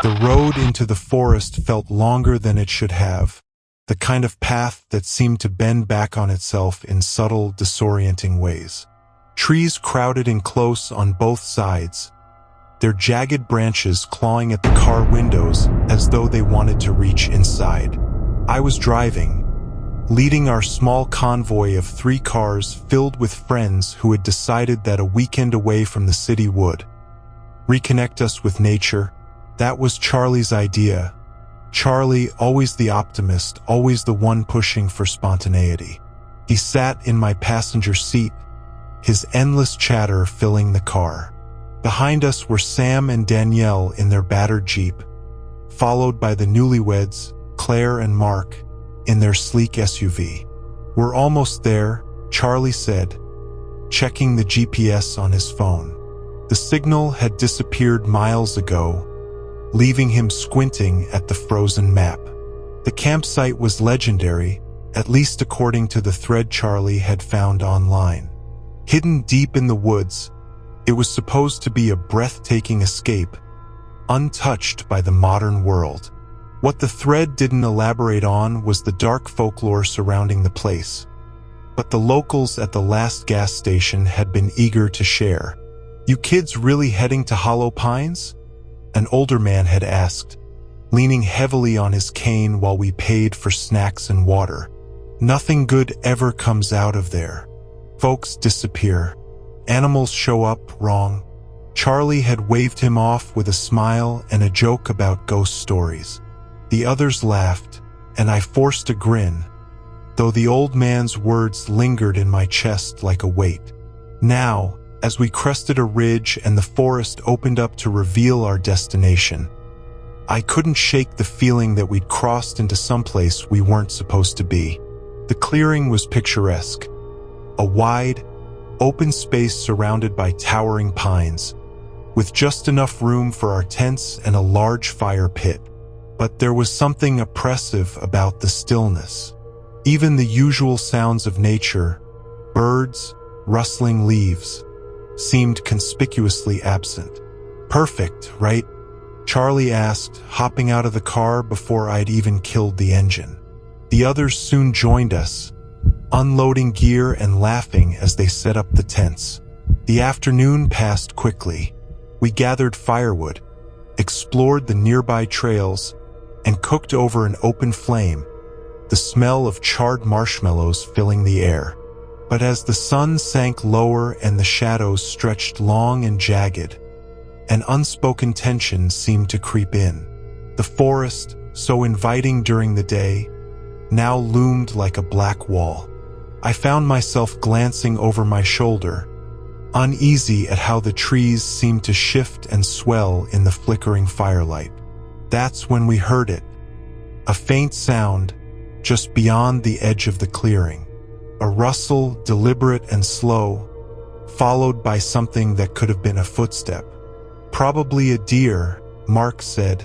The road into the forest felt longer than it should have, the kind of path that seemed to bend back on itself in subtle, disorienting ways. Trees crowded in close on both sides, their jagged branches clawing at the car windows as though they wanted to reach inside. I was driving, leading our small convoy of 3 cars filled with friends who had decided that a weekend away from the city would reconnect us with nature. That was Charlie's idea. Charlie, always the optimist, always the one pushing for spontaneity. He sat in my passenger seat, his endless chatter filling the car. Behind us were Sam and Danielle in their battered Jeep, followed by the newlyweds, Claire and Mark, in their sleek SUV. "We're almost there," Charlie said, checking the GPS on his phone. The signal had disappeared miles ago, leaving him squinting at the frozen map. The campsite was legendary, at least according to the thread Charlie had found online. Hidden deep in the woods, it was supposed to be a breathtaking escape, untouched by the modern world. What the thread didn't elaborate on was the dark folklore surrounding the place. But the locals at the last gas station had been eager to share. "You kids really heading to Hollow Pines?" an older man had asked, leaning heavily on his cane while we paid for snacks and water. "Nothing good ever comes out of there. Folks disappear. Animals show up wrong." Charlie had waved him off with a smile and a joke about ghost stories. The others laughed, and I forced a grin, though the old man's words lingered in my chest like a weight. Now, as we crested a ridge and the forest opened up to reveal our destination, I couldn't shake the feeling that we'd crossed into someplace we weren't supposed to be. The clearing was picturesque, a wide, open space surrounded by towering pines, with just enough room for our tents and a large fire pit. But there was something oppressive about the stillness. Even the usual sounds of nature, birds, rustling leaves, seemed conspicuously absent. "Perfect, right?" Charlie asked, hopping out of the car before I'd even killed the engine. The others soon joined us, unloading gear and laughing as they set up the tents. The afternoon passed quickly. We gathered firewood, explored the nearby trails, and cooked over an open flame, the smell of charred marshmallows filling the air. But as the sun sank lower and the shadows stretched long and jagged, an unspoken tension seemed to creep in. The forest, so inviting during the day, now loomed like a black wall. I found myself glancing over my shoulder, uneasy at how the trees seemed to shift and swell in the flickering firelight. That's when we heard it, a faint sound just beyond the edge of the clearing. A rustle, deliberate and slow, followed by something that could have been a footstep. "Probably a deer," Mark said,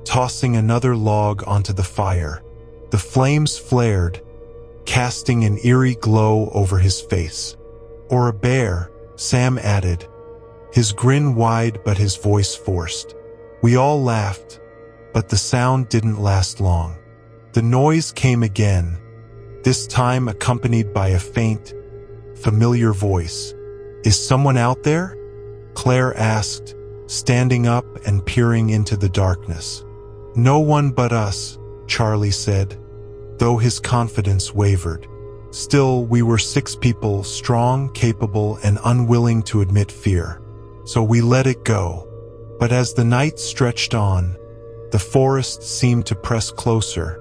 tossing another log onto the fire. The flames flared, casting an eerie glow over his face. "Or a bear," Sam added, his grin wide but his voice forced. We all laughed, but the sound didn't last long. The noise came again, this time accompanied by a faint, familiar voice. "Is someone out there?" Claire asked, standing up and peering into the darkness. "No one but us," Charlie said, though his confidence wavered. Still, we were 6 people, strong, capable, and unwilling to admit fear. So we let it go. But as the night stretched on, the forest seemed to press closer,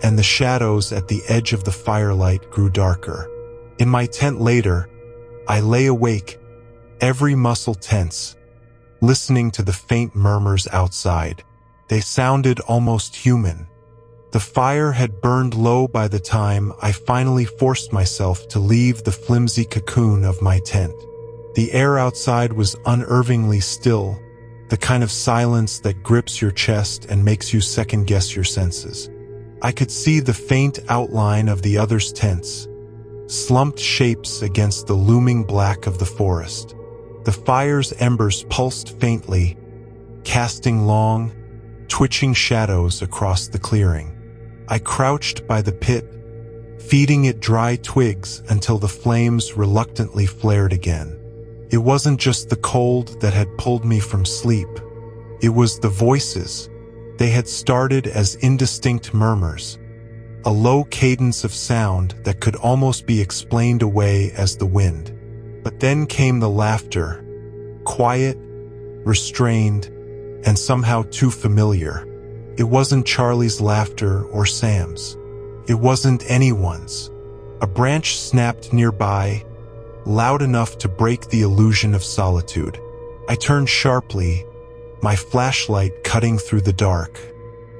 and the shadows at the edge of the firelight grew darker. In my tent later, I lay awake, every muscle tense, listening to the faint murmurs outside. They sounded almost human. The fire had burned low by the time I finally forced myself to leave the flimsy cocoon of my tent. The air outside was unnervingly still, the kind of silence that grips your chest and makes you second-guess your senses. I could see the faint outline of the others' tents, slumped shapes against the looming black of the forest. The fire's embers pulsed faintly, casting long, twitching shadows across the clearing. I crouched by the pit, feeding it dry twigs until the flames reluctantly flared again. It wasn't just the cold that had pulled me from sleep. It was the voices. They had started as indistinct murmurs, a low cadence of sound that could almost be explained away as the wind. But then came the laughter, quiet, restrained, and somehow too familiar. It wasn't Charlie's laughter or Sam's. It wasn't anyone's. A branch snapped nearby, loud enough to break the illusion of solitude. I turned sharply, my flashlight cutting through the dark.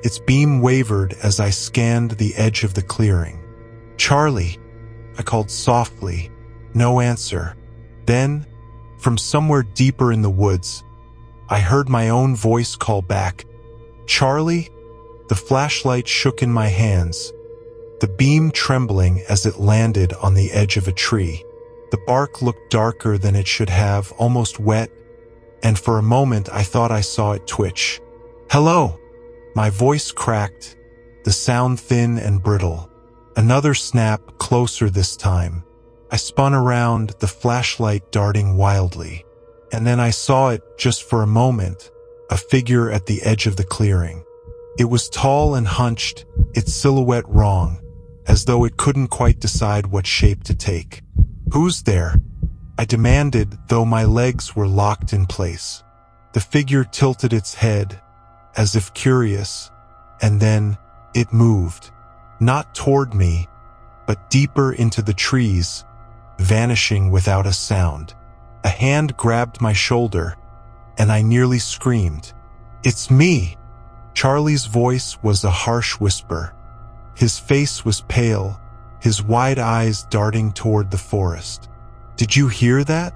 Its beam wavered as I scanned the edge of the clearing. "Charlie," I called softly. No answer. Then, from somewhere deeper in the woods, I heard my own voice call back, "Charlie?" The flashlight shook in my hands, the beam trembling as it landed on the edge of a tree. The bark looked darker than it should have, almost wet, and for a moment I thought I saw it twitch. "Hello!" My voice cracked, the sound thin and brittle. Another snap, closer this time. I spun around, the flashlight darting wildly. And then I saw it, just for a moment, a figure at the edge of the clearing. It was tall and hunched, its silhouette wrong, as though it couldn't quite decide what shape to take. "Who's there?" I demanded, though my legs were locked in place. The figure tilted its head, as if curious, and then it moved. Not toward me, but deeper into the trees, vanishing without a sound. A hand grabbed my shoulder, and I nearly screamed. "It's me!" Charlie's voice was a harsh whisper. His face was pale, his wide eyes darting toward the forest. "Did you hear that?"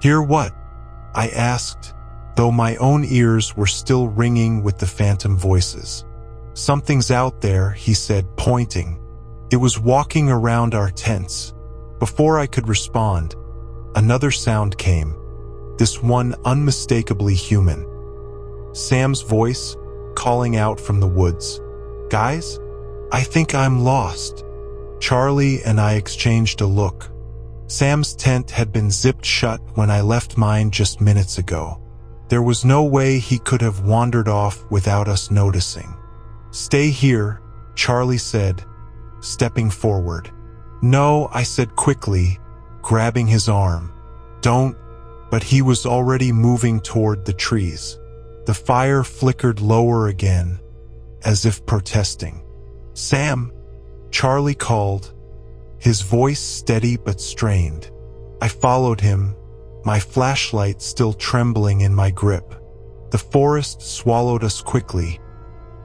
"Hear what?" I asked, though my own ears were still ringing with the phantom voices. "Something's out there," he said, pointing. It was walking around our tents. Before I could respond, another sound came, this one unmistakably human. Sam's voice, calling out from the woods. "Guys, I think I'm lost." Charlie and I exchanged a look. Sam's tent had been zipped shut when I left mine just minutes ago. There was no way he could have wandered off without us noticing. "Stay here," Charlie said, stepping forward. "No," I said quickly, grabbing his arm. "Don't," but he was already moving toward the trees. The fire flickered lower again, as if protesting. "Sam," Charlie called, his voice steady but strained. I followed him, my flashlight still trembling in my grip. The forest swallowed us quickly,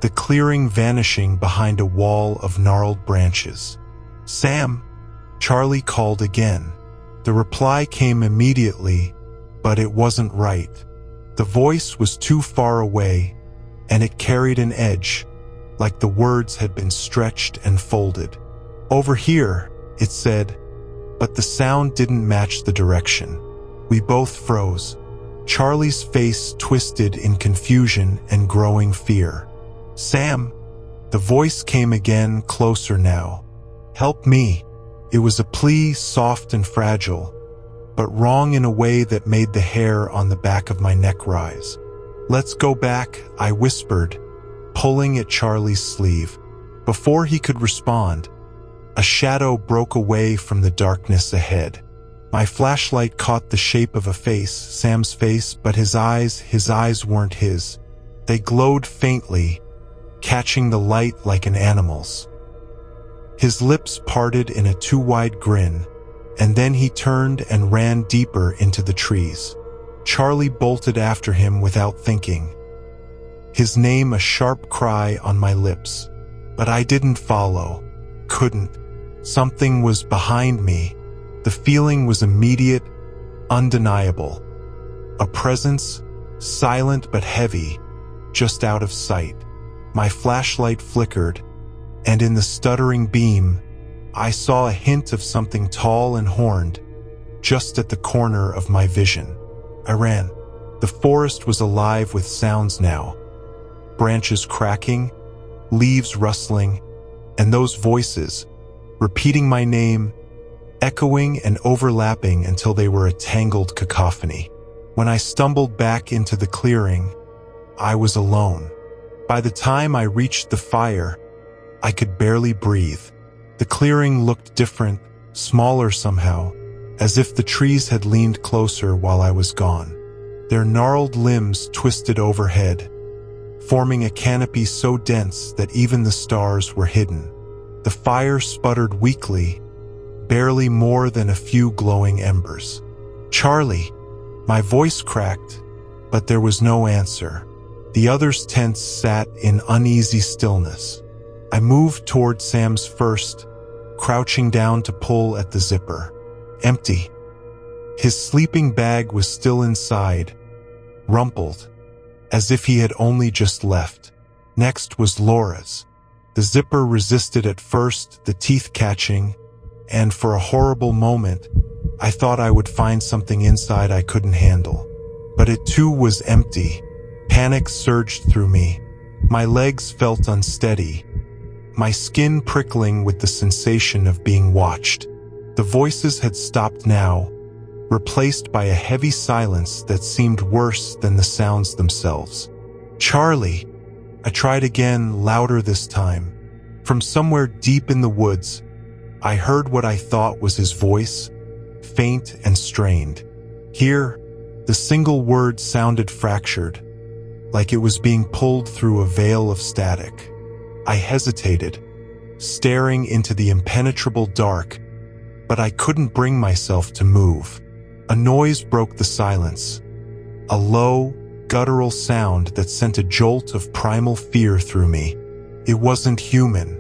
the clearing vanishing behind a wall of gnarled branches. "Sam," Charlie called again. The reply came immediately, but it wasn't right. The voice was too far away, and it carried an edge, like the words had been stretched and folded. "Over here," it said, but the sound didn't match the direction. We both froze. Charlie's face twisted in confusion and growing fear. "Sam," the voice came again, closer now. "Help me." It was a plea, soft and fragile, but wrong in a way that made the hair on the back of my neck rise. "Let's go back," I whispered, pulling at Charlie's sleeve. Before he could respond, a shadow broke away from the darkness ahead. My flashlight caught the shape of a face, Sam's face, but his eyes weren't his. They glowed faintly, catching the light like an animal's. His lips parted in a too-wide grin, and then he turned and ran deeper into the trees. Charlie bolted after him without thinking, his name a sharp cry on my lips. But I didn't follow, couldn't. Something was behind me. The feeling was immediate, undeniable. A presence, silent but heavy, just out of sight. My flashlight flickered, and in the stuttering beam, I saw a hint of something tall and horned, just at the corner of my vision. I ran. The forest was alive with sounds now. Branches cracking, leaves rustling, and those voices, repeating my name, echoing and overlapping until they were a tangled cacophony. When I stumbled back into the clearing, I was alone. By the time I reached the fire, I could barely breathe. The clearing looked different, smaller somehow, as if the trees had leaned closer while I was gone. Their gnarled limbs twisted overhead, forming a canopy so dense that even the stars were hidden. The fire sputtered weakly, barely more than a few glowing embers. "Charlie!" My voice cracked, but there was no answer. The others' tents sat in uneasy stillness. I moved toward Sam's first, crouching down to pull at the zipper. Empty. His sleeping bag was still inside, rumpled, as if he had only just left. Next was Laura's. The zipper resisted at first, the teeth catching, and for a horrible moment, I thought I would find something inside I couldn't handle. But it too was empty. Panic surged through me. My legs felt unsteady, my skin prickling with the sensation of being watched. The voices had stopped now, replaced by a heavy silence that seemed worse than the sounds themselves. "Charlie!" I tried again, louder this time. From somewhere deep in the woods, I heard what I thought was his voice, faint and strained. Here, the single word sounded fractured, like it was being pulled through a veil of static. I hesitated, staring into the impenetrable dark, but I couldn't bring myself to move. A noise broke the silence, a low, guttural sound that sent a jolt of primal fear through me. It wasn't human.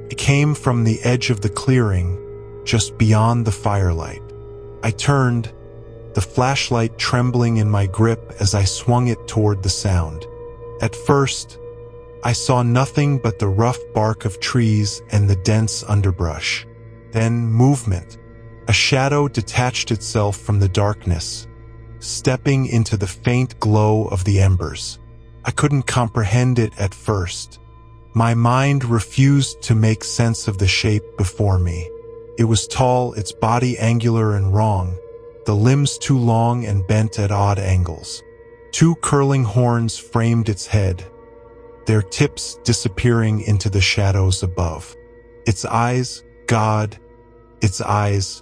It came from the edge of the clearing, just beyond the firelight. I turned, the flashlight trembling in my grip as I swung it toward the sound. At first, I saw nothing but the rough bark of trees and the dense underbrush. Then movement. A shadow detached itself from the darkness, stepping into the faint glow of the embers. I couldn't comprehend it at first. My mind refused to make sense of the shape before me. It was tall, its body angular and wrong, the limbs too long and bent at odd angles. Two curling horns framed its head, their tips disappearing into the shadows above. Its eyes, God, its eyes,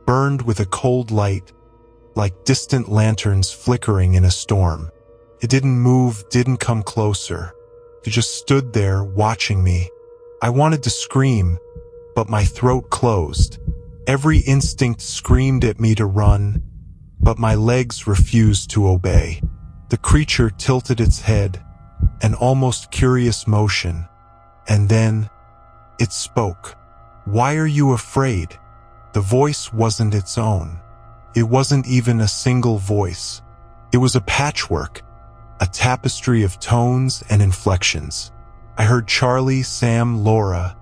burned with a cold light, like distant lanterns flickering in a storm. It didn't move, didn't come closer. It just stood there, watching me. I wanted to scream, but my throat closed. Every instinct screamed at me to run, but my legs refused to obey. The creature tilted its head, an almost curious motion, and then it spoke. "Why are you afraid?" The voice wasn't its own. It wasn't even a single voice. It was a patchwork, a tapestry of tones and inflections. I heard Charlie, Sam, Laura,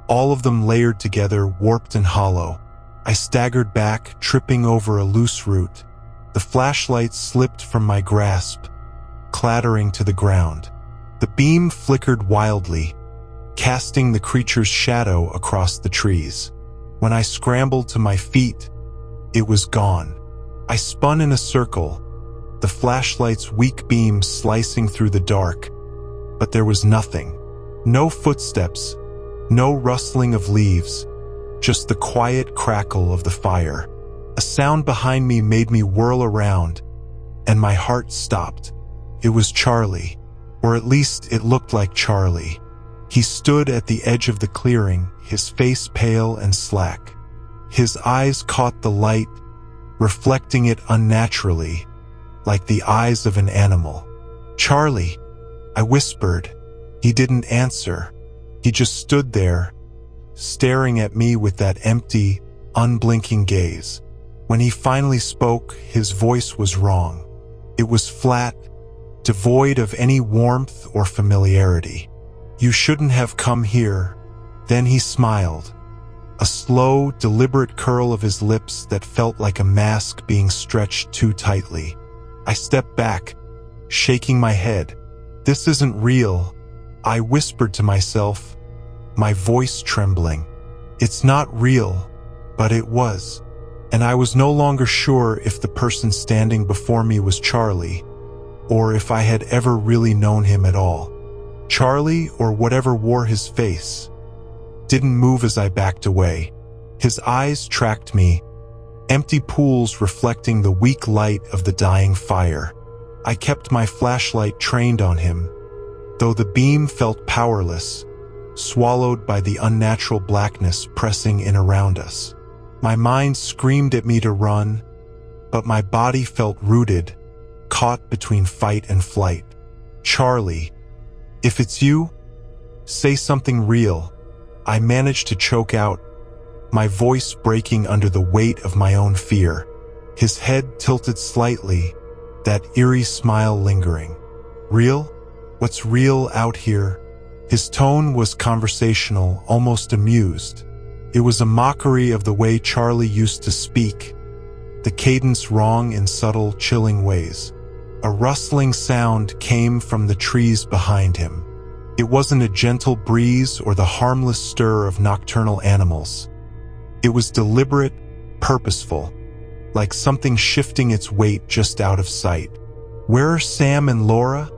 all of them layered together, warped and hollow. I staggered back, tripping over a loose root. The flashlight slipped from my grasp, clattering to the ground. The beam flickered wildly, casting the creature's shadow across the trees. When I scrambled to my feet, it was gone. I spun in a circle, the flashlight's weak beam slicing through the dark, but there was nothing. No footsteps, no rustling of leaves, just the quiet crackle of the fire. A sound behind me made me whirl around, and my heart stopped. It was Charlie, or at least it looked like Charlie. He stood at the edge of the clearing, his face pale and slack. His eyes caught the light, reflecting it unnaturally, like the eyes of an animal. "Charlie," I whispered. He didn't answer. He just stood there, staring at me with that empty, unblinking gaze. When he finally spoke, his voice was wrong. It was flat, devoid of any warmth or familiarity. "You shouldn't have come here." Then he smiled, a slow, deliberate curl of his lips that felt like a mask being stretched too tightly. I stepped back, shaking my head. This isn't real, I whispered to myself, my voice trembling. It's not real, but it was. And I was no longer sure if the person standing before me was Charlie, or if I had ever really known him at all. Charlie, or whatever wore his face, didn't move as I backed away. His eyes tracked me, empty pools reflecting the weak light of the dying fire. I kept my flashlight trained on him, though the beam felt powerless, swallowed by the unnatural blackness pressing in around us. My mind screamed at me to run, but my body felt rooted, caught between fight and flight. Charlie, if it's you, say something real. I managed to choke out, my voice breaking under the weight of my own fear. His head tilted slightly, that eerie smile lingering. Real? What's real out here? His tone was conversational, almost amused. It was a mockery of the way Charlie used to speak, the cadence wrong in subtle, chilling ways. A rustling sound came from the trees behind him. It wasn't a gentle breeze or the harmless stir of nocturnal animals. It was deliberate, purposeful, like something shifting its weight just out of sight. Where are Sam and Laura?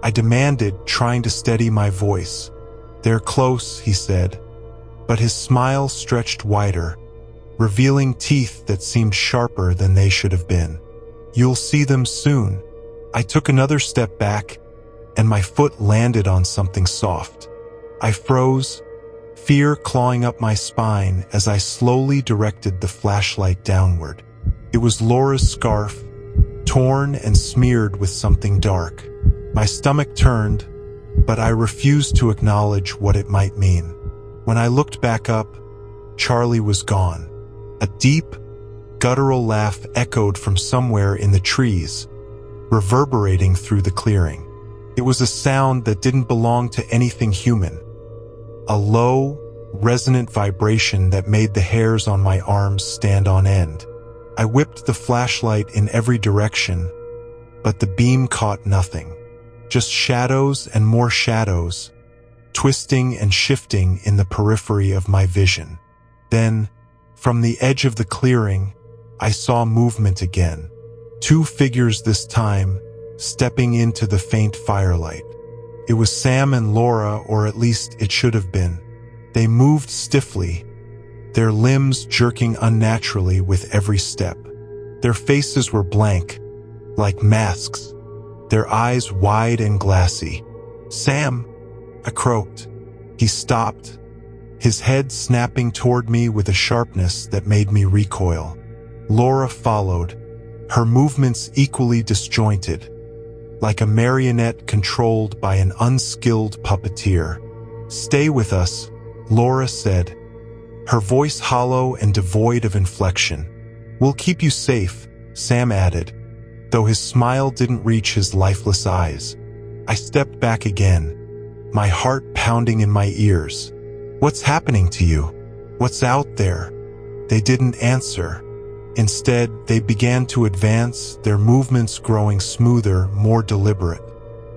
I demanded, trying to steady my voice. They're close, he said, but his smile stretched wider, revealing teeth that seemed sharper than they should have been. You'll see them soon. I took another step back, and my foot landed on something soft. I froze, fear clawing up my spine as I slowly directed the flashlight downward. It was Laura's scarf, torn and smeared with something dark. My stomach turned, but I refused to acknowledge what it might mean. When I looked back up, Charlie was gone. A deep, guttural laugh echoed from somewhere in the trees, reverberating through the clearing. It was a sound that didn't belong to anything human. A low, resonant vibration that made the hairs on my arms stand on end. I whipped the flashlight in every direction, but the beam caught nothing. Just shadows and more shadows, twisting and shifting in the periphery of my vision. Then, from the edge of the clearing, I saw movement again. Two figures this time, stepping into the faint firelight. It was Sam and Laura, or at least it should have been. They moved stiffly, their limbs jerking unnaturally with every step. Their faces were blank, like masks, their eyes wide and glassy. Sam, I croaked. He stopped, his head snapping toward me with a sharpness that made me recoil. Laura followed, her movements equally disjointed, like a marionette controlled by an unskilled puppeteer. Stay with us, Laura said, her voice hollow and devoid of inflection. We'll keep you safe, Sam added, though his smile didn't reach his lifeless eyes. I stepped back again, my heart pounding in my ears. What's happening to you? What's out there? They didn't answer. Instead, they began to advance, their movements growing smoother, more deliberate.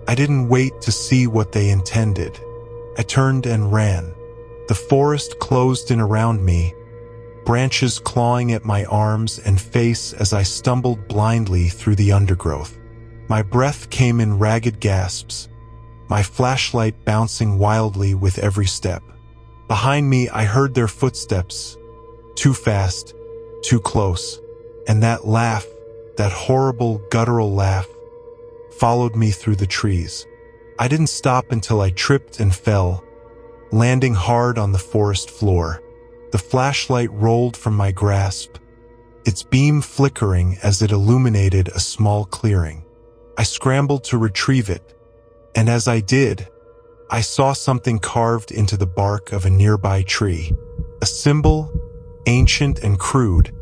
I didn't wait to see what they intended. I turned and ran. The forest closed in around me, branches clawing at my arms and face as I stumbled blindly through the undergrowth. My breath came in ragged gasps, my flashlight bouncing wildly with every step. Behind me, I heard their footsteps, too fast, too close, and that laugh, that horrible, guttural laugh, followed me through the trees. I didn't stop until I tripped and fell, landing hard on the forest floor. The flashlight rolled from my grasp, its beam flickering as it illuminated a small clearing. I scrambled to retrieve it, and as I did, I saw something carved into the bark of a nearby tree. A symbol, ancient and crude,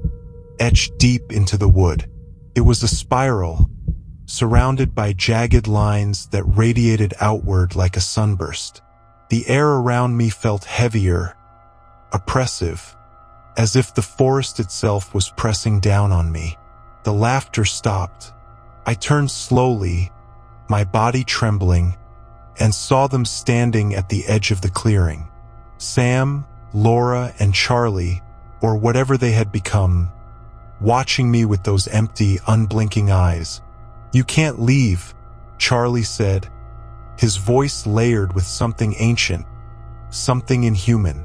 etched deep into the wood. It was a spiral, surrounded by jagged lines that radiated outward like a sunburst. The air around me felt heavier, oppressive, as if the forest itself was pressing down on me. The laughter stopped, I turned slowly, my body trembling, and saw them standing at the edge of the clearing. Sam, Laura, and Charlie, or whatever they had become, watching me with those empty, unblinking eyes. "You can't leave," Charlie said, his voice layered with something ancient, something inhuman.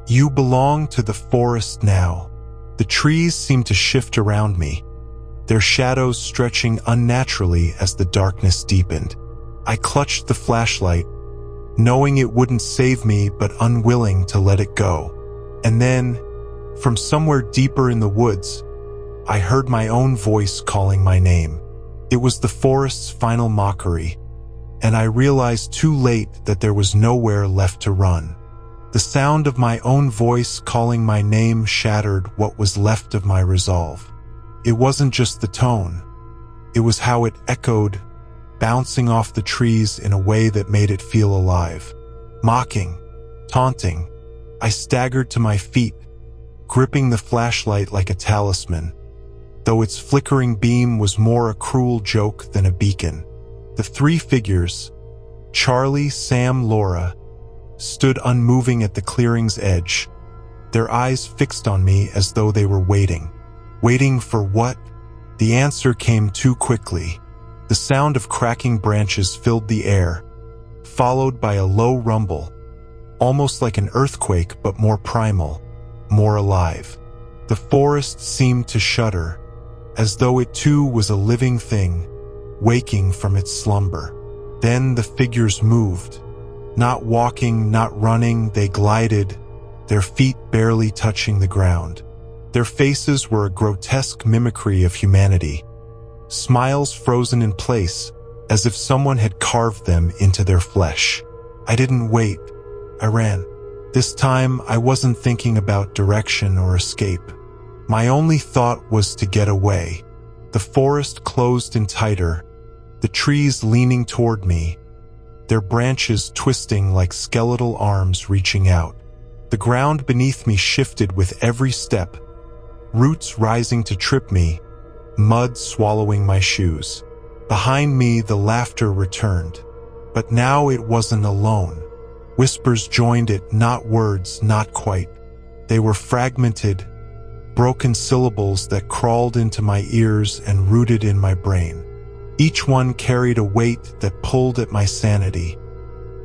"You belong to the forest now." The trees seemed to shift around me, their shadows stretching unnaturally as the darkness deepened. I clutched the flashlight, knowing it wouldn't save me but unwilling to let it go. And then, from somewhere deeper in the woods, I heard my own voice calling my name. It was the forest's final mockery, and I realized too late that there was nowhere left to run. The sound of my own voice calling my name shattered what was left of my resolve. It wasn't just the tone. It was how it echoed, bouncing off the trees in a way that made it feel alive. Mocking, taunting. I staggered to my feet, gripping the flashlight like a talisman, though its flickering beam was more a cruel joke than a beacon. The three figures, Charlie, Sam, Laura, stood unmoving at the clearing's edge, their eyes fixed on me as though they were waiting. Waiting for what? The answer came too quickly. The sound of cracking branches filled the air, followed by a low rumble, almost like an earthquake but more primal, more alive. The forest seemed to shudder, as though it too was a living thing, waking from its slumber. Then the figures moved. Not walking, not running, they glided, their feet barely touching the ground. Their faces were a grotesque mimicry of humanity, smiles frozen in place, as if someone had carved them into their flesh. I didn't wait. I ran. This time, I wasn't thinking about direction or escape. My only thought was to get away. The forest closed in tighter, the trees leaning toward me, their branches twisting like skeletal arms reaching out. The ground beneath me shifted with every step, roots rising to trip me, mud swallowing my shoes. Behind me, the laughter returned. But now it wasn't alone. Whispers joined it, not words, not quite. They were fragmented, broken syllables that crawled into my ears and rooted in my brain. Each one carried a weight that pulled at my sanity,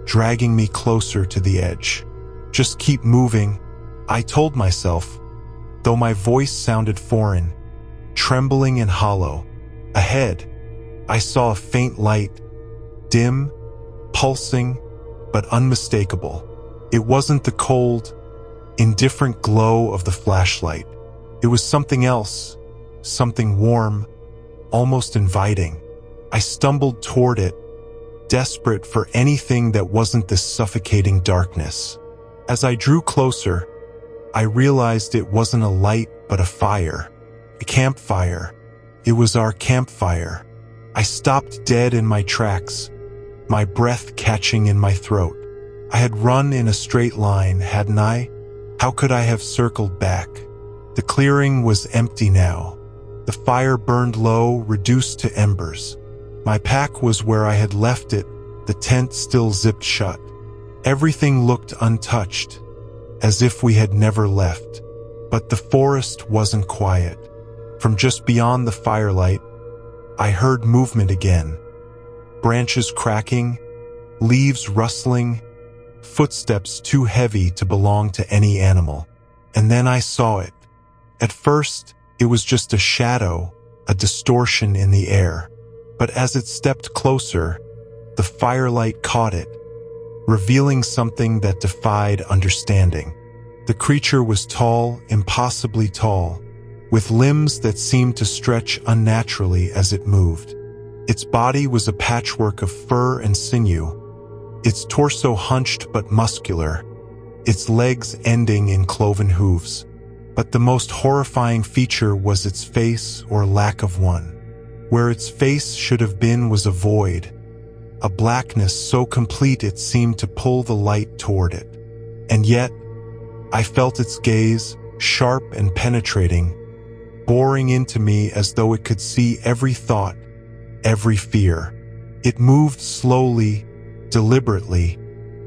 dragging me closer to the edge. Just keep moving, I told myself, though my voice sounded foreign, trembling and hollow. Ahead, I saw a faint light, dim, pulsing, but unmistakable. It wasn't the cold, indifferent glow of the flashlight. It was something else, something warm, almost inviting. I stumbled toward it, desperate for anything that wasn't this suffocating darkness. As I drew closer, I realized it wasn't a light but a fire. A campfire. It was our campfire. I stopped dead in my tracks, my breath catching in my throat. I had run in a straight line, hadn't I? How could I have circled back? The clearing was empty now. The fire burned low, reduced to embers. My pack was where I had left it, the tent still zipped shut. Everything looked untouched, as if we had never left. But the forest wasn't quiet. From just beyond the firelight, I heard movement again. Branches cracking, leaves rustling, footsteps too heavy to belong to any animal. And then I saw it. At first, it was just a shadow, a distortion in the air. But as it stepped closer, the firelight caught it, revealing something that defied understanding. The creature was tall, impossibly tall, with limbs that seemed to stretch unnaturally as it moved. Its body was a patchwork of fur and sinew, its torso hunched but muscular, its legs ending in cloven hooves. But the most horrifying feature was its face, or lack of one. Where its face should have been was a void, a blackness so complete it seemed to pull the light toward it. And yet, I felt its gaze, sharp and penetrating, boring into me as though it could see every thought, every fear. It moved slowly, deliberately,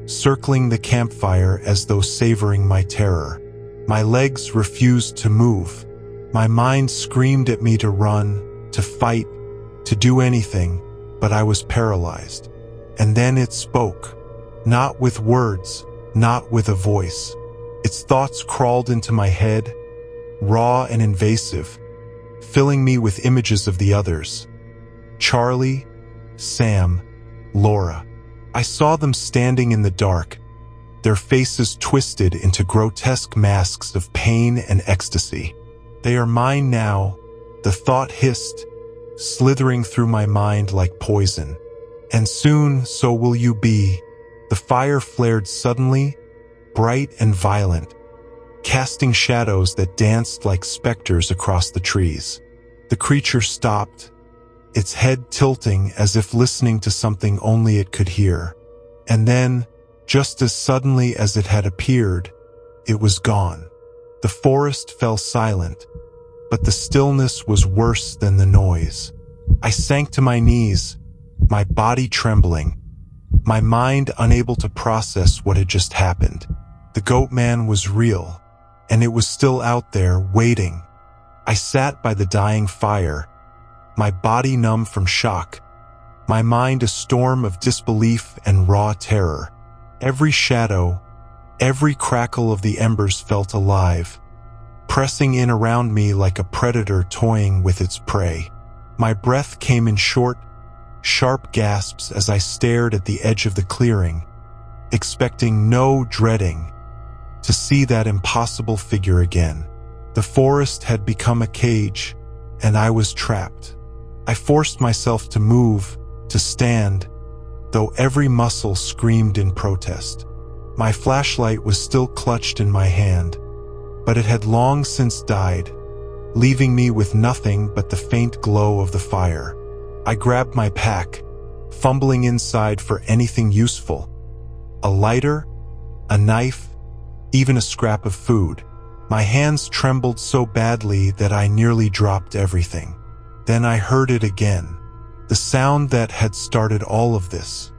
circling the campfire as though savoring my terror. My legs refused to move. My mind screamed at me to run, to fight, to do anything, but I was paralyzed. And then it spoke. Not with words, not with a voice. Its thoughts crawled into my head, raw and invasive, filling me with images of the others. Charlie, Sam, Laura. I saw them standing in the dark, their faces twisted into grotesque masks of pain and ecstasy. They are mine now, the thought hissed, slithering through my mind like poison. And soon, so will you be. The fire flared suddenly, bright and violent, casting shadows that danced like specters across the trees. The creature stopped, its head tilting as if listening to something only it could hear. And then, just as suddenly as it had appeared, it was gone. The forest fell silent, but the stillness was worse than the noise. I sank to my knees, my body trembling, my mind unable to process what had just happened. The Goatman was real, and it was still out there, waiting. I sat by the dying fire, my body numb from shock, my mind a storm of disbelief and raw terror. Every shadow, every crackle of the embers felt alive, pressing in around me like a predator toying with its prey. My breath came in short, sharp gasps as I stared at the edge of the clearing, expecting, no, dreading, to see that impossible figure again. The forest had become a cage, and I was trapped. I forced myself to move, to stand, though every muscle screamed in protest. My flashlight was still clutched in my hand, but it had long since died, leaving me with nothing but the faint glow of the fire. I grabbed my pack, fumbling inside for anything useful. A lighter, a knife, even a scrap of food. My hands trembled so badly that I nearly dropped everything. Then I heard it again. The sound that had started all of this.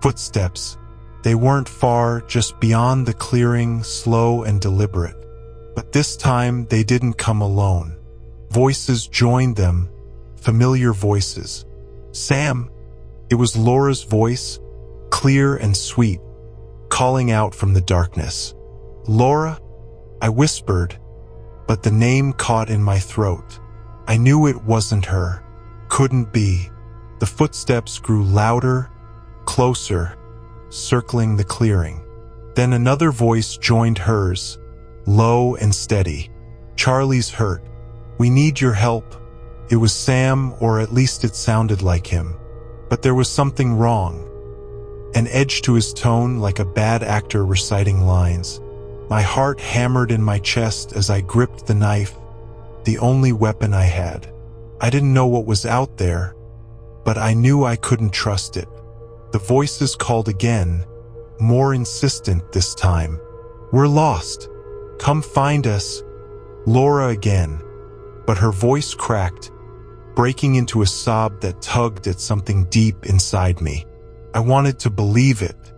Footsteps. They weren't far, just beyond the clearing, slow and deliberate. But this time they didn't come alone. Voices joined them, familiar voices. Sam! It was Laura's voice, clear and sweet, calling out from the darkness. Laura? I whispered, but the name caught in my throat. I knew it wasn't her. Couldn't be. The footsteps grew louder, closer, circling the clearing. Then another voice joined hers, low and steady. Charlie's hurt. We need your help. It was Sam, or at least it sounded like him. But there was something wrong. An edge to his tone, like a bad actor reciting lines. My heart hammered in my chest as I gripped the knife, the only weapon I had. I didn't know what was out there, but I knew I couldn't trust it. The voices called again, more insistent this time. We're lost. Come find us. Laura again. But her voice cracked, breaking into a sob that tugged at something deep inside me. I wanted to believe it.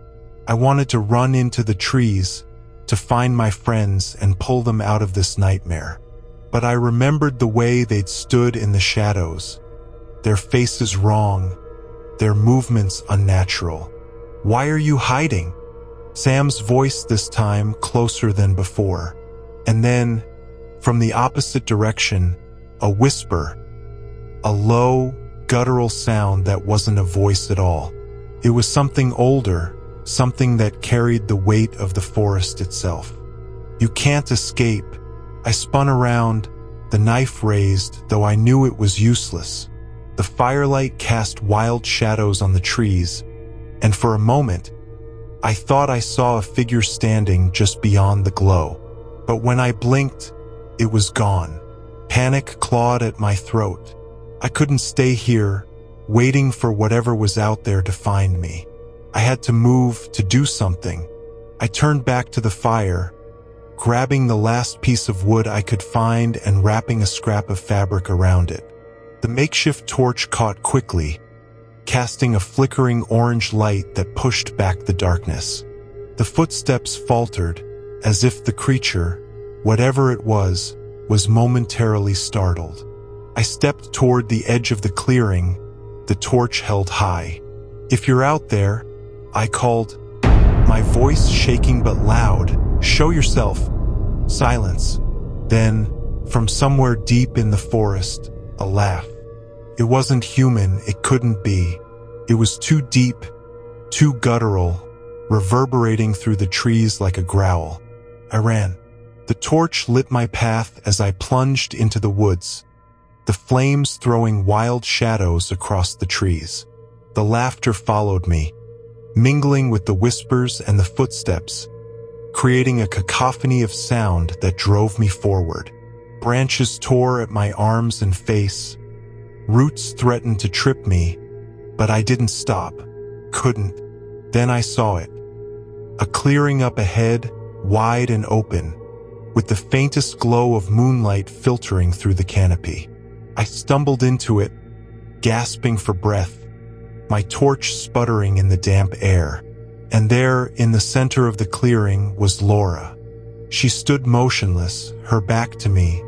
I wanted to run into the trees, to find my friends and pull them out of this nightmare. But I remembered the way they'd stood in the shadows, their faces wrong, their movements unnatural. Why are you hiding? Sam's voice this time closer than before. And then, from the opposite direction, a whisper, a low, guttural sound that wasn't a voice at all. It was something older, something that carried the weight of the forest itself. You can't escape. I spun around, the knife raised, though I knew it was useless. The firelight cast wild shadows on the trees, and for a moment, I thought I saw a figure standing just beyond the glow. But when I blinked, it was gone. Panic clawed at my throat. I couldn't stay here, waiting for whatever was out there to find me. I had to move, to do something. I turned back to the fire, grabbing the last piece of wood I could find and wrapping a scrap of fabric around it. The makeshift torch caught quickly, casting a flickering orange light that pushed back the darkness. The footsteps faltered, as if the creature, whatever it was momentarily startled. I stepped toward the edge of the clearing, the torch held high. "If you're out there," I called, my voice shaking but loud. "Show yourself." Silence. Then, from somewhere deep in the forest, a laugh. It wasn't human, it couldn't be. It was too deep, too guttural, reverberating through the trees like a growl. I ran. The torch lit my path as I plunged into the woods, the flames throwing wild shadows across the trees. The laughter followed me, mingling with the whispers and the footsteps, creating a cacophony of sound that drove me forward. Branches tore at my arms and face. Roots threatened to trip me, but I didn't stop. Couldn't. Then I saw it. A clearing up ahead, wide and open, with the faintest glow of moonlight filtering through the canopy. I stumbled into it, gasping for breath, my torch sputtering in the damp air. And there, in the center of the clearing, was Laura. She stood motionless, her back to me,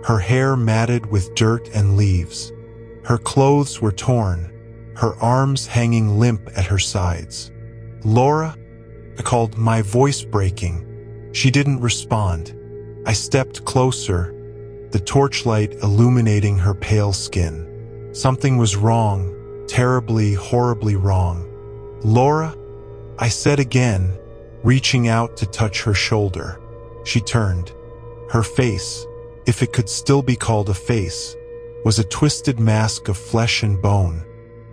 her hair matted with dirt and leaves. Her clothes were torn, her arms hanging limp at her sides. "Laura?" I called, my voice breaking. She didn't respond. I stepped closer, the torchlight illuminating her pale skin. Something was wrong, terribly, horribly wrong. "Laura?" I said again, reaching out to touch her shoulder. She turned. Her face, if it could still be called a face, was a twisted mask of flesh and bone,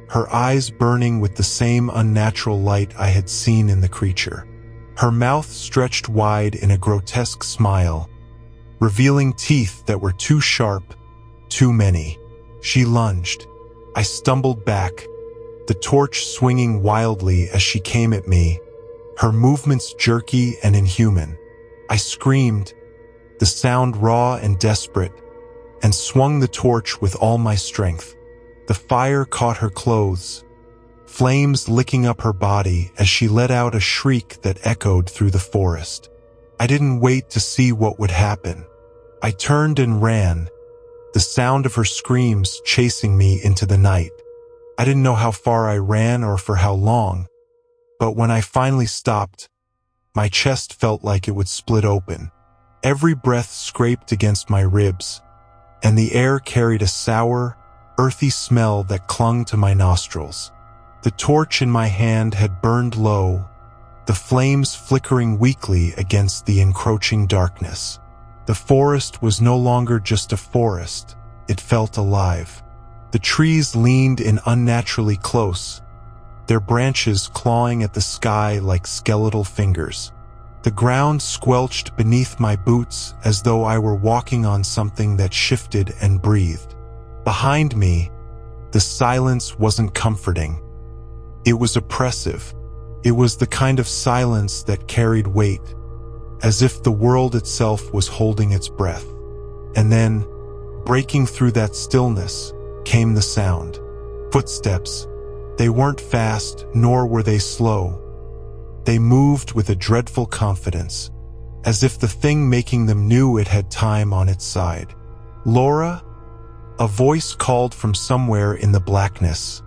her eyes burning with the same unnatural light I had seen in the creature. Her mouth stretched wide in a grotesque smile, revealing teeth that were too sharp, too many. She lunged. I stumbled back, the torch swinging wildly as she came at me, her movements jerky and inhuman. I screamed, the sound raw and desperate, and swung the torch with all my strength. The fire caught her clothes, flames licking up her body as she let out a shriek that echoed through the forest. I didn't wait to see what would happen. I turned and ran, the sound of her screams chasing me into the night. I didn't know how far I ran or for how long, but when I finally stopped, my chest felt like it would split open. Every breath scraped against my ribs, and the air carried a sour, earthy smell that clung to my nostrils. The torch in my hand had burned low, the flames flickering weakly against the encroaching darkness. The forest was no longer just a forest, it felt alive. The trees leaned in unnaturally close, their branches clawing at the sky like skeletal fingers. The ground squelched beneath my boots as though I were walking on something that shifted and breathed. Behind me, the silence wasn't comforting. It was oppressive. It was the kind of silence that carried weight, as if the world itself was holding its breath. And then, breaking through that stillness, came the sound. Footsteps. They weren't fast, nor were they slow. They moved with a dreadful confidence, as if the thing making them knew it had time on its side. "Laura?" A voice called from somewhere in the blackness,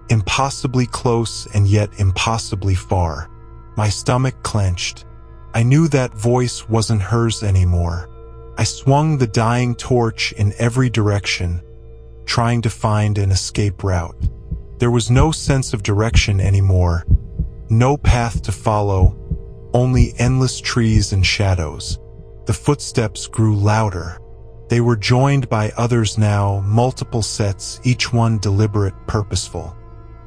impossibly close and yet impossibly far. My stomach clenched. I knew that voice wasn't hers anymore. I swung the dying torch in every direction, trying to find an escape route. There was no sense of direction anymore, no path to follow, only endless trees and shadows. The footsteps grew louder. They were joined by others now, multiple sets, each one deliberate, purposeful.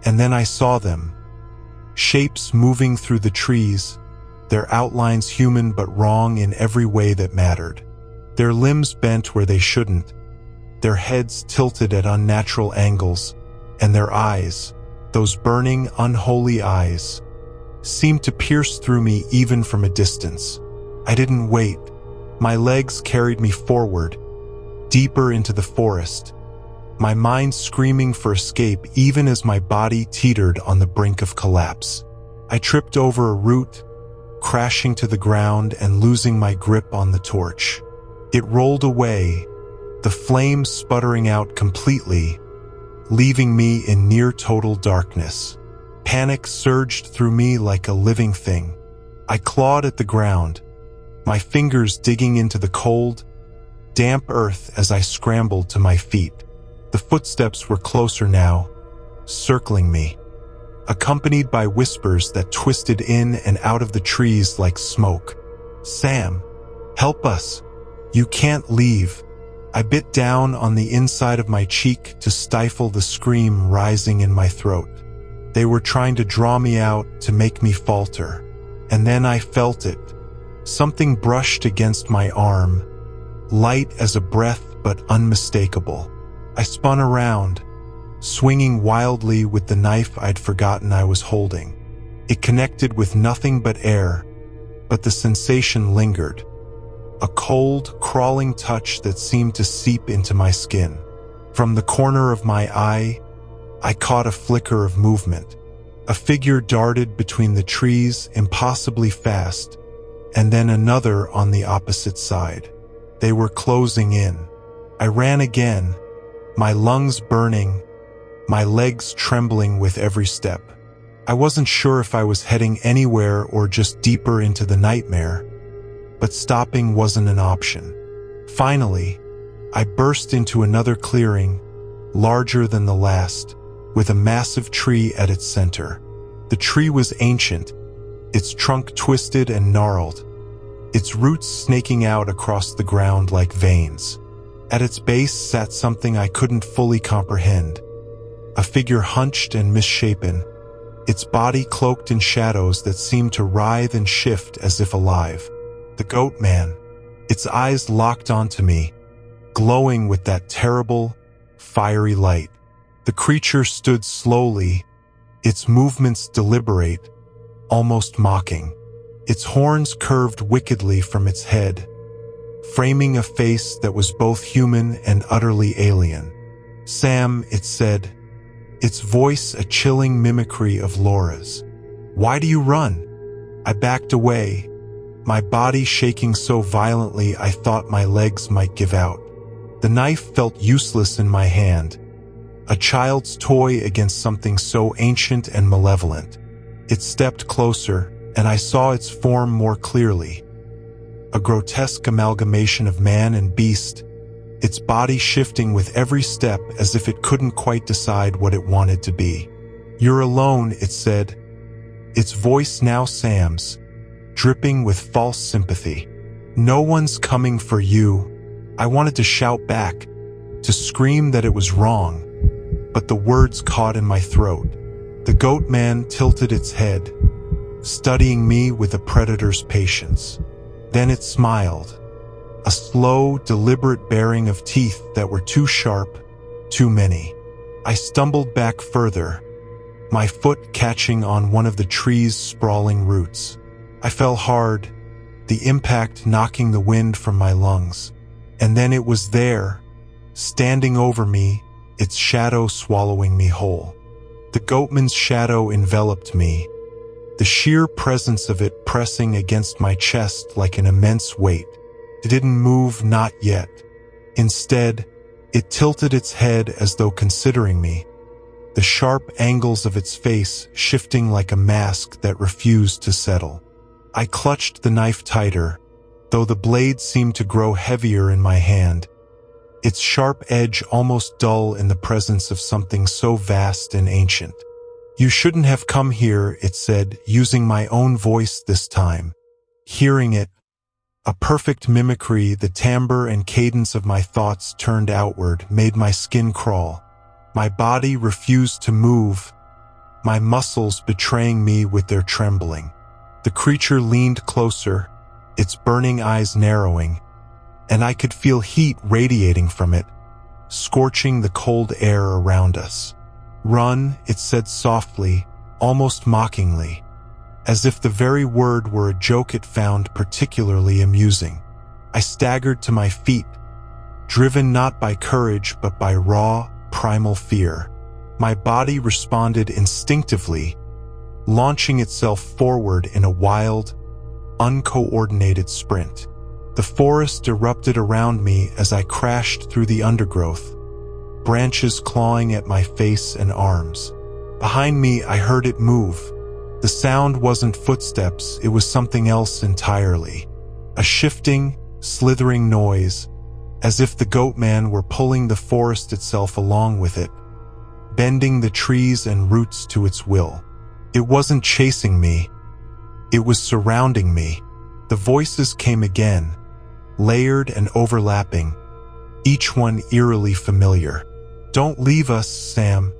And then I saw them. Shapes moving through the trees, their outlines human but wrong in every way that mattered. Their limbs bent where they shouldn't, their heads tilted at unnatural angles, and their eyes, those burning, unholy eyes, seemed to pierce through me even from a distance. I didn't wait. My legs carried me forward, deeper into the forest, my mind screaming for escape even as my body teetered on the brink of collapse. I tripped over a root, crashing to the ground and losing my grip on the torch. It rolled away, the flames sputtering out completely, leaving me in near total darkness. Panic surged through me like a living thing. I clawed at the ground, my fingers digging into the cold, damp earth as I scrambled to my feet. The footsteps were closer now, circling me, accompanied by whispers that twisted in and out of the trees like smoke. "Sam, help us. You can't leave." I bit down on the inside of my cheek to stifle the scream rising in my throat. They were trying to draw me out, to make me falter. And then I felt it. Something brushed against my arm, light as a breath but unmistakable. I spun around, swinging wildly with the knife I'd forgotten I was holding. It connected with nothing but air, but the sensation lingered. A cold, crawling touch that seemed to seep into my skin. From the corner of my eye, I caught a flicker of movement. A figure darted between the trees impossibly fast, and then another on the opposite side. They were closing in. I ran again, my lungs burning, my legs trembling with every step. I wasn't sure if I was heading anywhere or just deeper into the nightmare, but stopping wasn't an option. Finally, I burst into another clearing, larger than the last, with a massive tree at its center. The tree was ancient, its trunk twisted and gnarled, its roots snaking out across the ground like veins. At its base sat something I couldn't fully comprehend. A figure hunched and misshapen, its body cloaked in shadows that seemed to writhe and shift as if alive. The Goatman, its eyes locked onto me, glowing with that terrible, fiery light. The creature stood slowly, its movements deliberate, almost mocking. Its horns curved wickedly from its head, framing a face that was both human and utterly alien. "Sam," it said, its voice a chilling mimicry of Laura's. "Why do you run?" I backed away, my body shaking so violently I thought my legs might give out. The knife felt useless in my hand, a child's toy against something so ancient and malevolent. It stepped closer, and I saw its form more clearly. A grotesque amalgamation of man and beast, its body shifting with every step as if it couldn't quite decide what it wanted to be. "You're alone," it said, its voice now Sam's, dripping with false sympathy. "No one's coming for you." I wanted to shout back, to scream that it was wrong, but the words caught in my throat. The Goatman tilted its head, studying me with a predator's patience. Then it smiled, a slow, deliberate baring of teeth that were too sharp, too many. I stumbled back further, my foot catching on one of the tree's sprawling roots. I fell hard, the impact knocking the wind from my lungs. And then it was there, standing over me, its shadow swallowing me whole. The Goatman's shadow enveloped me, the sheer presence of it pressing against my chest like an immense weight. It didn't move, not yet. Instead, it tilted its head as though considering me, the sharp angles of its face shifting like a mask that refused to settle. I clutched the knife tighter, though the blade seemed to grow heavier in my hand, its sharp edge almost dull in the presence of something so vast and ancient. "You shouldn't have come here," it said, using my own voice this time. Hearing it, a perfect mimicry, the timbre and cadence of my thoughts turned outward, made my skin crawl. My body refused to move, my muscles betraying me with their trembling. The creature leaned closer, its burning eyes narrowing, and I could feel heat radiating from it, scorching the cold air around us. "Run," it said softly, almost mockingly, as if the very word were a joke it found particularly amusing. I staggered to my feet, driven not by courage but by raw, primal fear. My body responded instinctively, launching itself forward in a wild, uncoordinated sprint. The forest erupted around me as I crashed through the undergrowth, branches clawing at my face and arms. Behind me, I heard it move. The sound wasn't footsteps, it was something else entirely. A shifting, slithering noise, as if the Goatman were pulling the forest itself along with it, bending the trees and roots to its will. It wasn't chasing me, it was surrounding me. The voices came again, layered and overlapping, each one eerily familiar. "Don't leave us, Sam.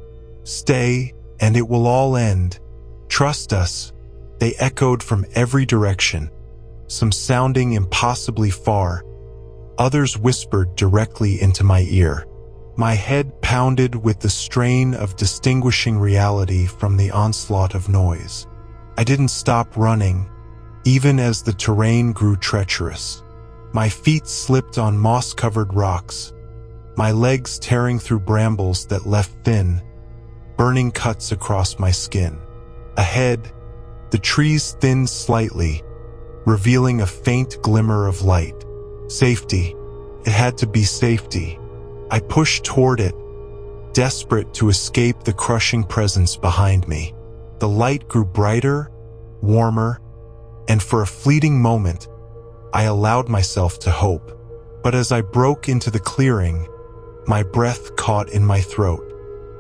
Stay, and it will all end. Trust us." They echoed from every direction, some sounding impossibly far, others whispered directly into my ear. My head pounded with the strain of distinguishing reality from the onslaught of noise. I didn't stop running, even as the terrain grew treacherous. My feet slipped on moss-covered rocks, my legs tearing through brambles that left thin, burning cuts across my skin. Ahead, the trees thinned slightly, revealing a faint glimmer of light. Safety. It had to be safety. I pushed toward it, desperate to escape the crushing presence behind me. The light grew brighter, warmer, and for a fleeting moment, I allowed myself to hope. But as I broke into the clearing, my breath caught in my throat.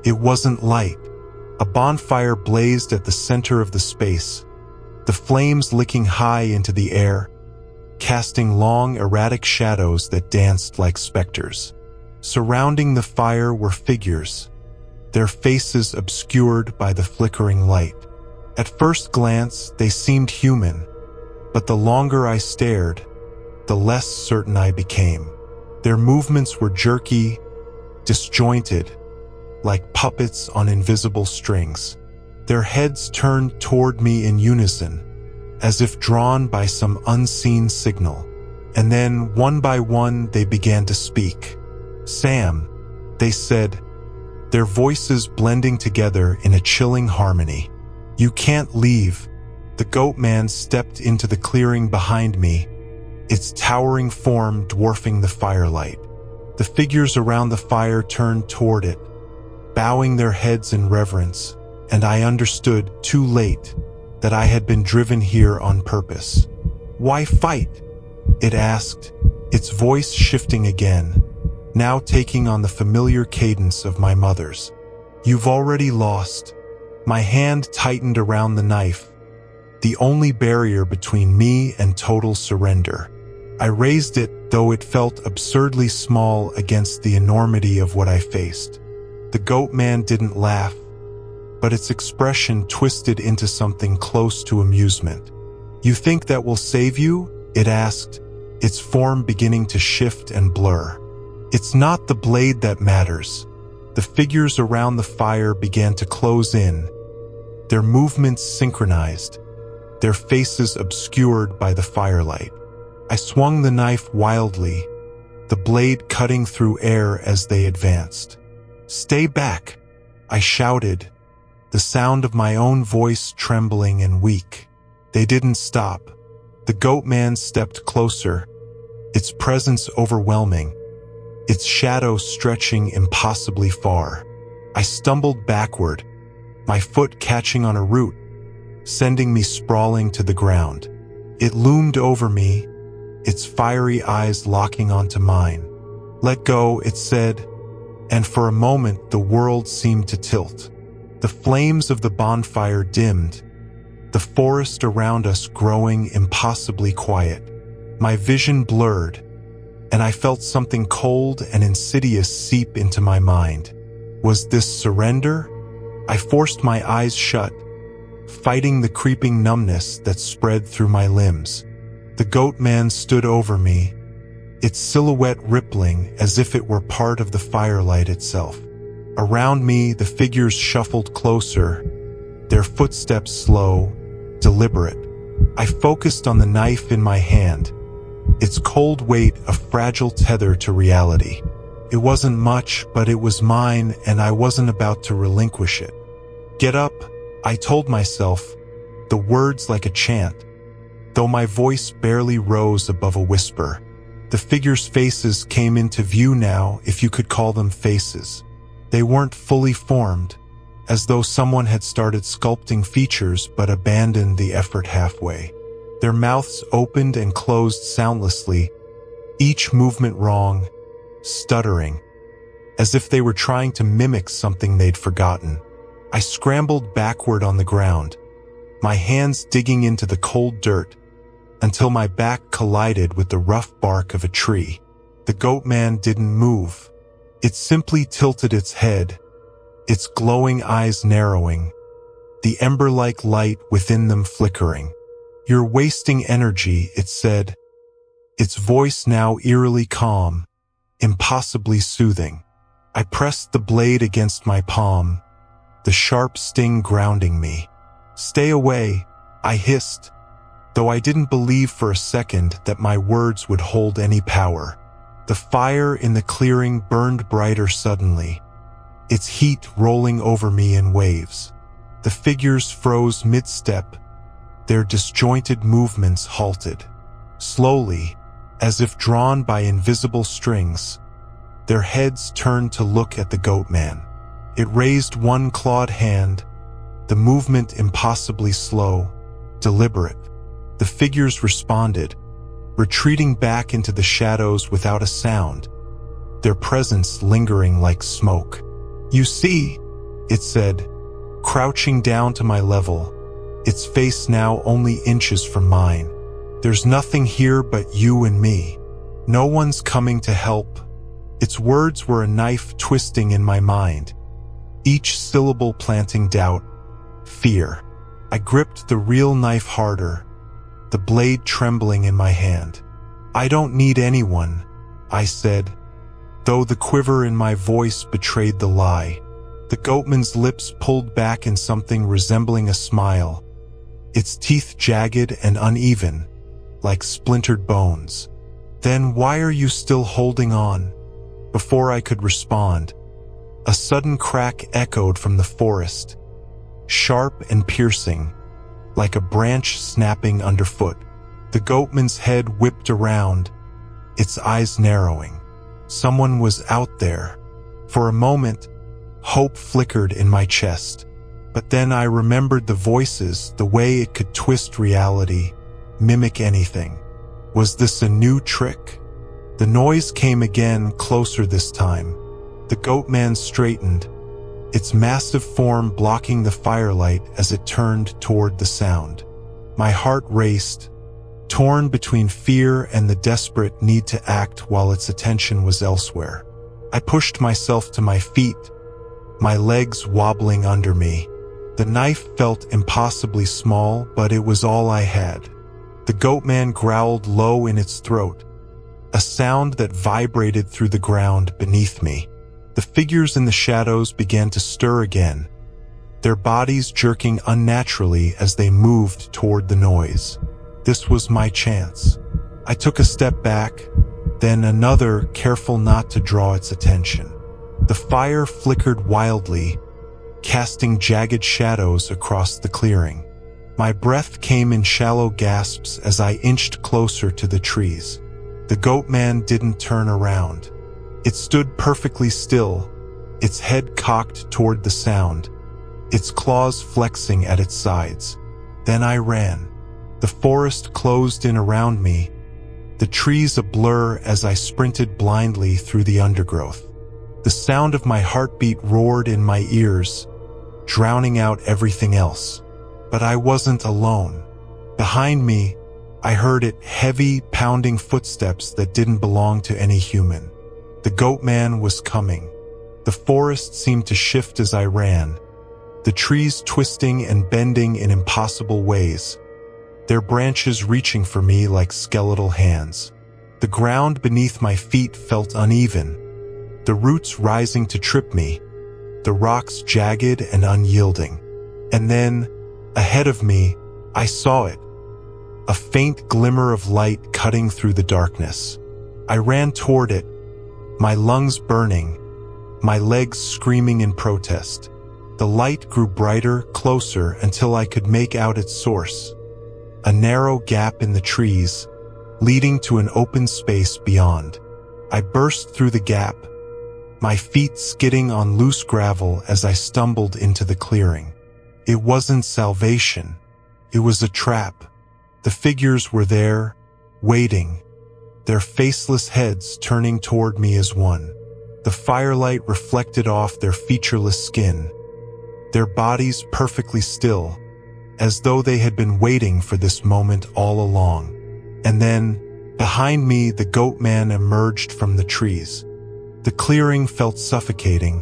It wasn't light. A bonfire blazed at the center of the space, the flames licking high into the air, casting long, erratic shadows that danced like specters. Surrounding the fire were figures, their faces obscured by the flickering light. At first glance, they seemed human, but the longer I stared, the less certain I became. Their movements were jerky, disjointed, like puppets on invisible strings. Their heads turned toward me in unison, as if drawn by some unseen signal. And then, one by one, they began to speak. "Sam," they said, their voices blending together in a chilling harmony. "You can't leave." The Goatman stepped into the clearing behind me, its towering form dwarfing the firelight. The figures around the fire turned toward it, bowing their heads in reverence, and I understood, too late, that I had been driven here on purpose. "Why fight?" it asked, its voice shifting again, now taking on the familiar cadence of my mother's. "You've already lost." My hand tightened around the knife, the only barrier between me and total surrender. I raised it, though it felt absurdly small against the enormity of what I faced. The Goatman didn't laugh, but its expression twisted into something close to amusement. "You think that will save you?" it asked, its form beginning to shift and blur. "It's not the blade that matters." The figures around the fire began to close in, their movements synchronized, their faces obscured by the firelight. I swung the knife wildly, the blade cutting through air as they advanced. "Stay back," I shouted, the sound of my own voice trembling and weak. They didn't stop. The Goatman stepped closer, its presence overwhelming, its shadow stretching impossibly far. I stumbled backward, my foot catching on a root, sending me sprawling to the ground. It loomed over me, its fiery eyes locking onto mine. "Let go," it said, and for a moment the world seemed to tilt. The flames of the bonfire dimmed, the forest around us growing impossibly quiet. My vision blurred, and I felt something cold and insidious seep into my mind. Was this surrender? I forced my eyes shut, fighting the creeping numbness that spread through my limbs. The Goatman stood over me, its silhouette rippling as if it were part of the firelight itself. Around me, the figures shuffled closer, their footsteps slow, deliberate. I focused on the knife in my hand, its cold weight a fragile tether to reality. It wasn't much, but it was mine, and I wasn't about to relinquish it. "Get up," I told myself, the words like a chant, though my voice barely rose above a whisper. The figures' faces came into view now, if you could call them faces. They weren't fully formed, as though someone had started sculpting features but abandoned the effort halfway. Their mouths opened and closed soundlessly, each movement wrong, stuttering, as if they were trying to mimic something they'd forgotten. I scrambled backward on the ground, my hands digging into the cold dirt, until my back collided with the rough bark of a tree. The Goatman didn't move. It simply tilted its head, its glowing eyes narrowing, the ember-like light within them flickering. "You're wasting energy," it said, its voice now eerily calm, impossibly soothing. I pressed the blade against my palm, the sharp sting grounding me. "Stay away," I hissed, though I didn't believe for a second that my words would hold any power. The fire in the clearing burned brighter suddenly, its heat rolling over me in waves. The figures froze mid-step, their disjointed movements halted. Slowly, as if drawn by invisible strings, their heads turned to look at the Goatman. It raised one clawed hand, the movement impossibly slow, deliberate. The figures responded, retreating back into the shadows without a sound, their presence lingering like smoke. "You see," it said, crouching down to my level, its face now only inches from mine. "There's nothing here but you and me. No one's coming to help." Its words were a knife twisting in my mind, each syllable planting doubt, fear. I gripped the real knife harder, the blade trembling in my hand. "I don't need anyone," I said, though the quiver in my voice betrayed the lie. The Goatman's lips pulled back in something resembling a smile, its teeth jagged and uneven, like splintered bones. "Then why are you still holding on?" Before I could respond, a sudden crack echoed from the forest, sharp and piercing, like a branch snapping underfoot. The Goatman's head whipped around, its eyes narrowing. Someone was out there. For a moment, hope flickered in my chest. But then I remembered the voices, the way it could twist reality, mimic anything. Was this a new trick? The noise came again, closer this time. The Goatman straightened, its massive form blocking the firelight as it turned toward the sound. My heart raced, torn between fear and the desperate need to act while its attention was elsewhere. I pushed myself to my feet, my legs wobbling under me. The knife felt impossibly small, but it was all I had. The Goatman growled low in its throat, a sound that vibrated through the ground beneath me. The figures in the shadows began to stir again, their bodies jerking unnaturally as they moved toward the noise. This was my chance. I took a step back, then another, careful not to draw its attention. The fire flickered wildly, casting jagged shadows across the clearing. My breath came in shallow gasps as I inched closer to the trees. The Goatman didn't turn around. It stood perfectly still, its head cocked toward the sound, its claws flexing at its sides. Then I ran. The forest closed in around me, the trees a blur as I sprinted blindly through the undergrowth. The sound of my heartbeat roared in my ears, drowning out everything else. But I wasn't alone. Behind me, I heard it, heavy, pounding footsteps that didn't belong to any human. The Goatman was coming. The forest seemed to shift as I ran, the trees twisting and bending in impossible ways, their branches reaching for me like skeletal hands. The ground beneath my feet felt uneven, the roots rising to trip me, the rocks jagged and unyielding. And then, ahead of me, I saw it, a faint glimmer of light cutting through the darkness. I ran toward it, my lungs burning, my legs screaming in protest. The light grew brighter, closer, until I could make out its source. A narrow gap in the trees, leading to an open space beyond. I burst through the gap, my feet skidding on loose gravel as I stumbled into the clearing. It wasn't salvation. It was a trap. The figures were there, waiting, their faceless heads turning toward me as one. The firelight reflected off their featureless skin, their bodies perfectly still, as though they had been waiting for this moment all along. And then, behind me, the Goatman emerged from the trees. The clearing felt suffocating,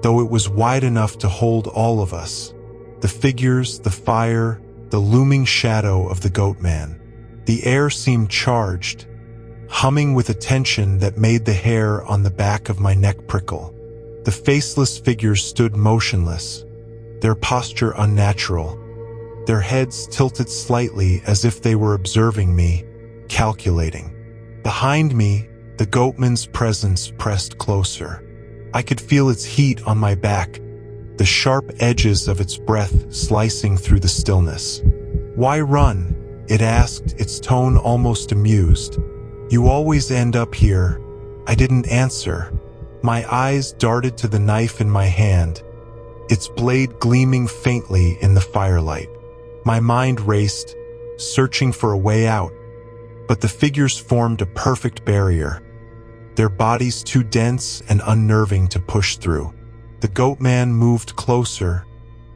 though it was wide enough to hold all of us. The figures, the fire, the looming shadow of the Goatman. The air seemed charged, humming with a tension that made the hair on the back of my neck prickle. The faceless figures stood motionless, their posture unnatural, their heads tilted slightly as if they were observing me, calculating. Behind me, the Goatman's presence pressed closer. I could feel its heat on my back, the sharp edges of its breath slicing through the stillness. "Why run?" it asked, its tone almost amused. "You always end up here." I didn't answer. My eyes darted to the knife in my hand, its blade gleaming faintly in the firelight. My mind raced, searching for a way out, but the figures formed a perfect barrier, their bodies too dense and unnerving to push through. The Goatman moved closer,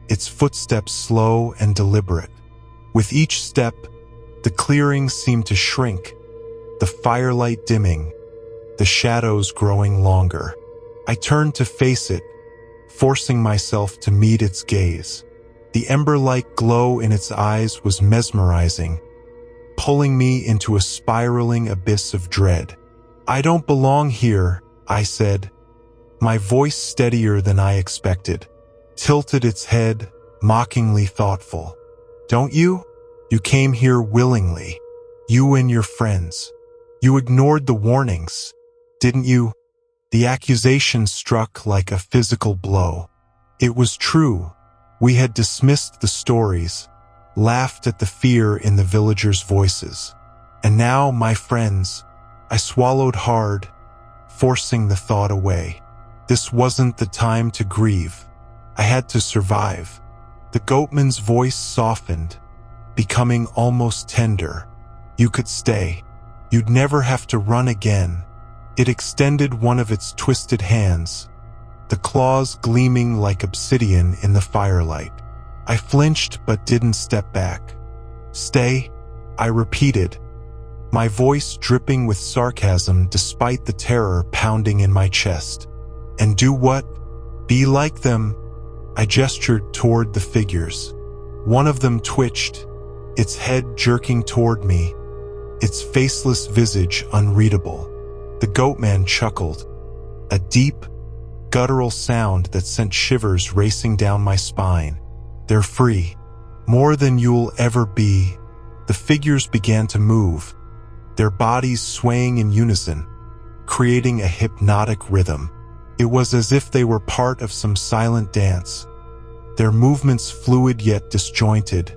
its footsteps slow and deliberate. With each step, the clearing seemed to shrink, the firelight dimming, the shadows growing longer. I turned to face it, forcing myself to meet its gaze. The ember-like glow in its eyes was mesmerizing, pulling me into a spiraling abyss of dread. "I don't belong here," I said, my voice steadier than I expected. Tilted its head, mockingly thoughtful. "Don't you? You came here willingly. You and your friends. You ignored the warnings, didn't you?" The accusation struck like a physical blow. It was true. We had dismissed the stories, laughed at the fear in the villagers' voices. And now, my friends, I swallowed hard, forcing the thought away. This wasn't the time to grieve. I had to survive. The Goatman's voice softened, becoming almost tender. "You could stay. You'd never have to run again." It extended one of its twisted hands, the claws gleaming like obsidian in the firelight. I flinched but didn't step back. "Stay?" I repeated, my voice dripping with sarcasm despite the terror pounding in my chest. "And do what? Be like them?" I gestured toward the figures. One of them twitched, its head jerking toward me, its faceless visage unreadable. The Goatman chuckled, a deep, guttural sound that sent shivers racing down my spine. "They're free. More than you'll ever be." The figures began to move, their bodies swaying in unison, creating a hypnotic rhythm. It was as if they were part of some silent dance, their movements fluid yet disjointed,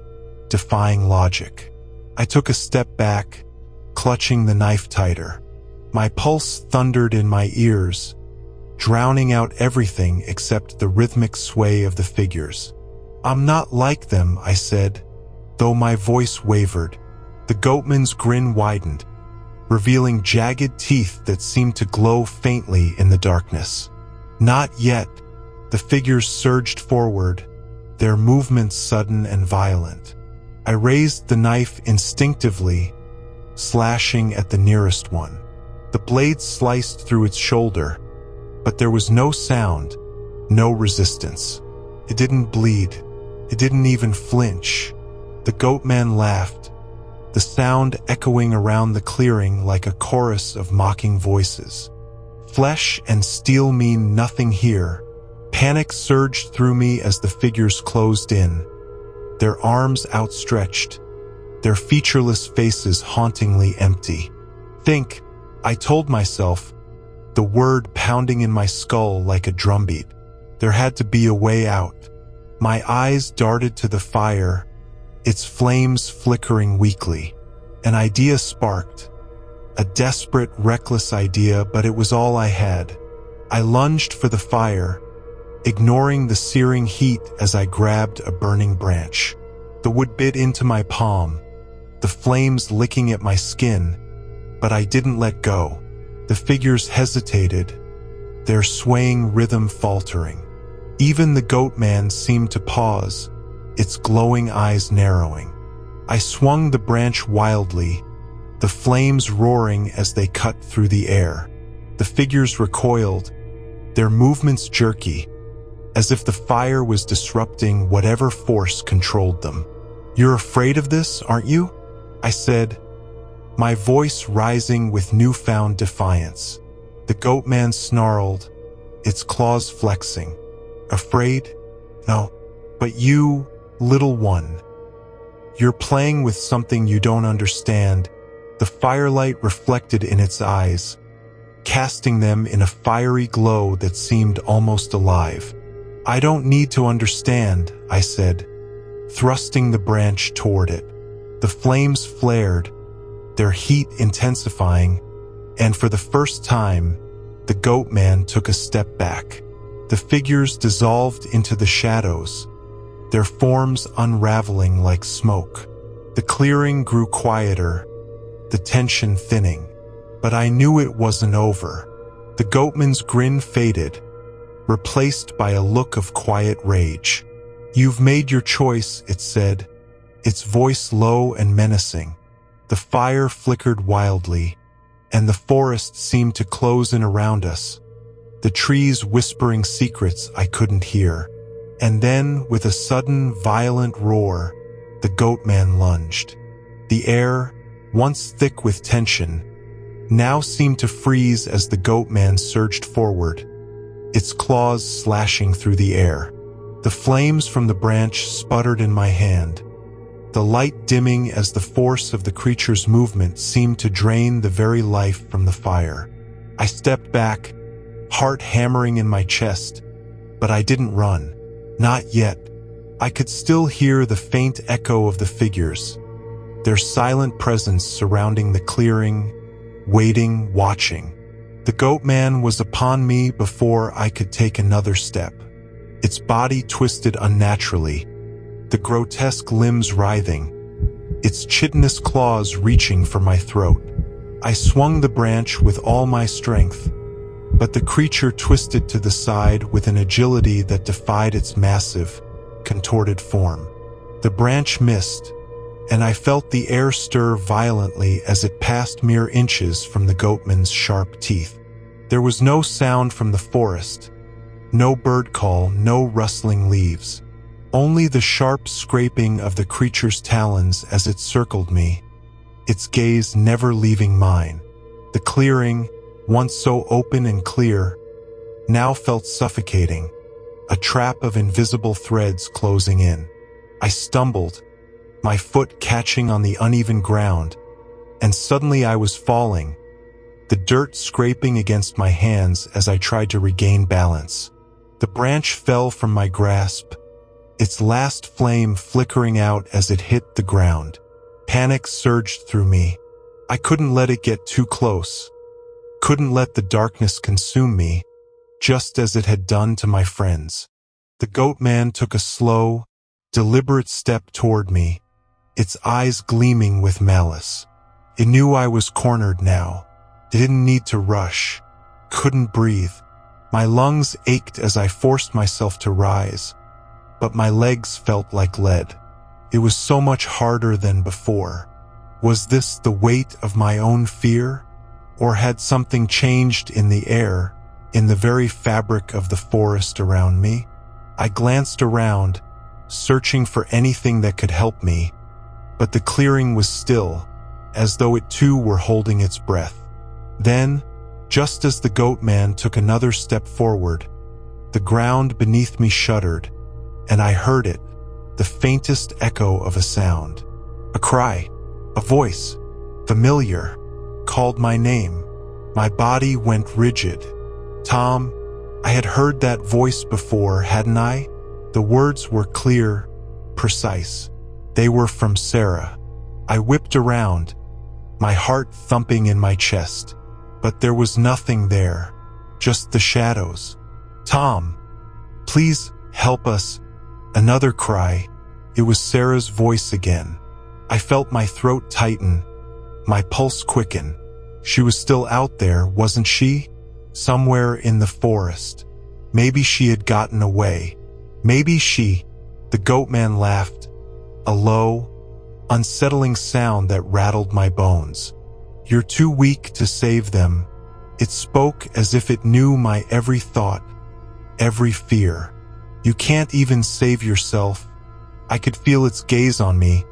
defying logic. I took a step back, clutching the knife tighter. My pulse thundered in my ears, drowning out everything except the rhythmic sway of the figures. "I'm not like them," I said, though my voice wavered. The Goatman's grin widened, revealing jagged teeth that seemed to glow faintly in the darkness. "Not yet." The figures surged forward, their movements sudden and violent. I raised the knife instinctively, slashing at the nearest one. The blade sliced through its shoulder, but there was no sound, no resistance. It didn't bleed. It didn't even flinch. The Goatman laughed, the sound echoing around the clearing like a chorus of mocking voices. Flesh and steel mean nothing here. Panic surged through me as the figures closed in, their arms outstretched, their featureless faces hauntingly empty. "Think," I told myself, the word pounding in my skull like a drumbeat. There had to be a way out. My eyes darted to the fire, its flames flickering weakly. An idea sparked. A desperate, reckless idea, but it was all I had. I lunged for the fire, ignoring the searing heat as I grabbed a burning branch. The wood bit into my palm, the flames licking at my skin, but I didn't let go. The figures hesitated, their swaying rhythm faltering. Even the Goatman seemed to pause, its glowing eyes narrowing. I swung the branch wildly, the flames roaring as they cut through the air. The figures recoiled, their movements jerky, as if the fire was disrupting whatever force controlled them. "You're afraid of this, aren't you?" I said, my voice rising with newfound defiance. The Goatman snarled, its claws flexing. "Afraid? No. But you, little one. You're playing with something you don't understand." The firelight reflected in its eyes, casting them in a fiery glow that seemed almost alive. "I don't need to understand," I said, thrusting the branch toward it. The flames flared, their heat intensifying, and for the first time, the Goatman took a step back. The figures dissolved into the shadows, their forms unraveling like smoke. The clearing grew quieter, the tension thinning. But I knew it wasn't over. The Goatman's grin faded, replaced by a look of quiet rage. "You've made your choice," it said, its voice low and menacing. The fire flickered wildly, and the forest seemed to close in around us, the trees whispering secrets I couldn't hear. And then, with a sudden, violent roar, the Goatman lunged. The air, once thick with tension, now seemed to freeze as the Goatman surged forward, its claws slashing through the air. The flames from the branch sputtered in my hand, the light dimming as the force of the creature's movement seemed to drain the very life from the fire. I stepped back, heart hammering in my chest, but I didn't run. Not yet. I could still hear the faint echo of the figures, their silent presence surrounding the clearing, waiting, watching. The Goatman was upon me before I could take another step. Its body twisted unnaturally, the grotesque limbs writhing, its chitinous claws reaching for my throat. I swung the branch with all my strength, but the creature twisted to the side with an agility that defied its massive, contorted form. The branch missed, and I felt the air stir violently as it passed mere inches from the Goatman's sharp teeth. There was no sound from the forest, no bird call, no rustling leaves. Only the sharp scraping of the creature's talons as it circled me, its gaze never leaving mine. The clearing, once so open and clear, now felt suffocating, a trap of invisible threads closing in. I stumbled, my foot catching on the uneven ground, and suddenly I was falling, the dirt scraping against my hands as I tried to regain balance. The branch fell from my grasp, its last flame flickering out as it hit the ground. Panic surged through me. I couldn't let it get too close, couldn't let the darkness consume me, just as it had done to my friends. The Goatman took a slow, deliberate step toward me, its eyes gleaming with malice. It knew I was cornered now. It didn't need to rush, couldn't breathe. My lungs ached as I forced myself to rise, but my legs felt like lead. It was so much harder than before. Was this the weight of my own fear? Or had something changed in the air, in the very fabric of the forest around me? I glanced around, searching for anything that could help me, but the clearing was still, as though it too were holding its breath. Then, just as the Goatman took another step forward, the ground beneath me shuddered, and I heard it, the faintest echo of a sound. A cry, a voice, familiar, called my name. My body went rigid. Tom, I had heard that voice before, hadn't I? The words were clear, precise. They were from Sarah. I whipped around, my heart thumping in my chest. But there was nothing there, just the shadows. Tom, please help us. Another cry. It was Sarah's voice again. I felt my throat tighten, my pulse quicken. She was still out there, wasn't she? Somewhere in the forest. Maybe she had gotten away. Maybe the Goatman laughed, a low, unsettling sound that rattled my bones. You're too weak to save them. It spoke as if it knew my every thought, every fear. You can't even save yourself. I could feel its gaze on me,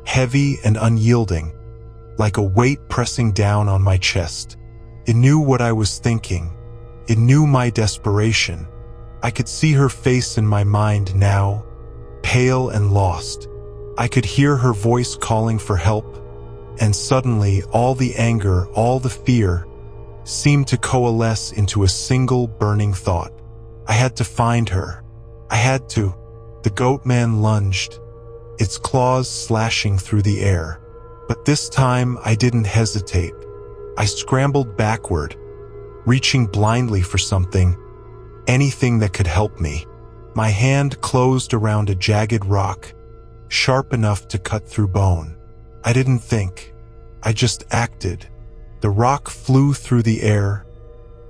heavy and unyielding, like a weight pressing down on my chest. It knew what I was thinking. It knew my desperation. I could see her face in my mind now, pale and lost. I could hear her voice calling for help, and suddenly all the anger, all the fear, seemed to coalesce into a single burning thought. I had to find her. I had to. The Goatman lunged, its claws slashing through the air. But this time I didn't hesitate. I scrambled backward, reaching blindly for something, anything that could help me. My hand closed around a jagged rock, sharp enough to cut through bone. I didn't think. I just acted. The rock flew through the air,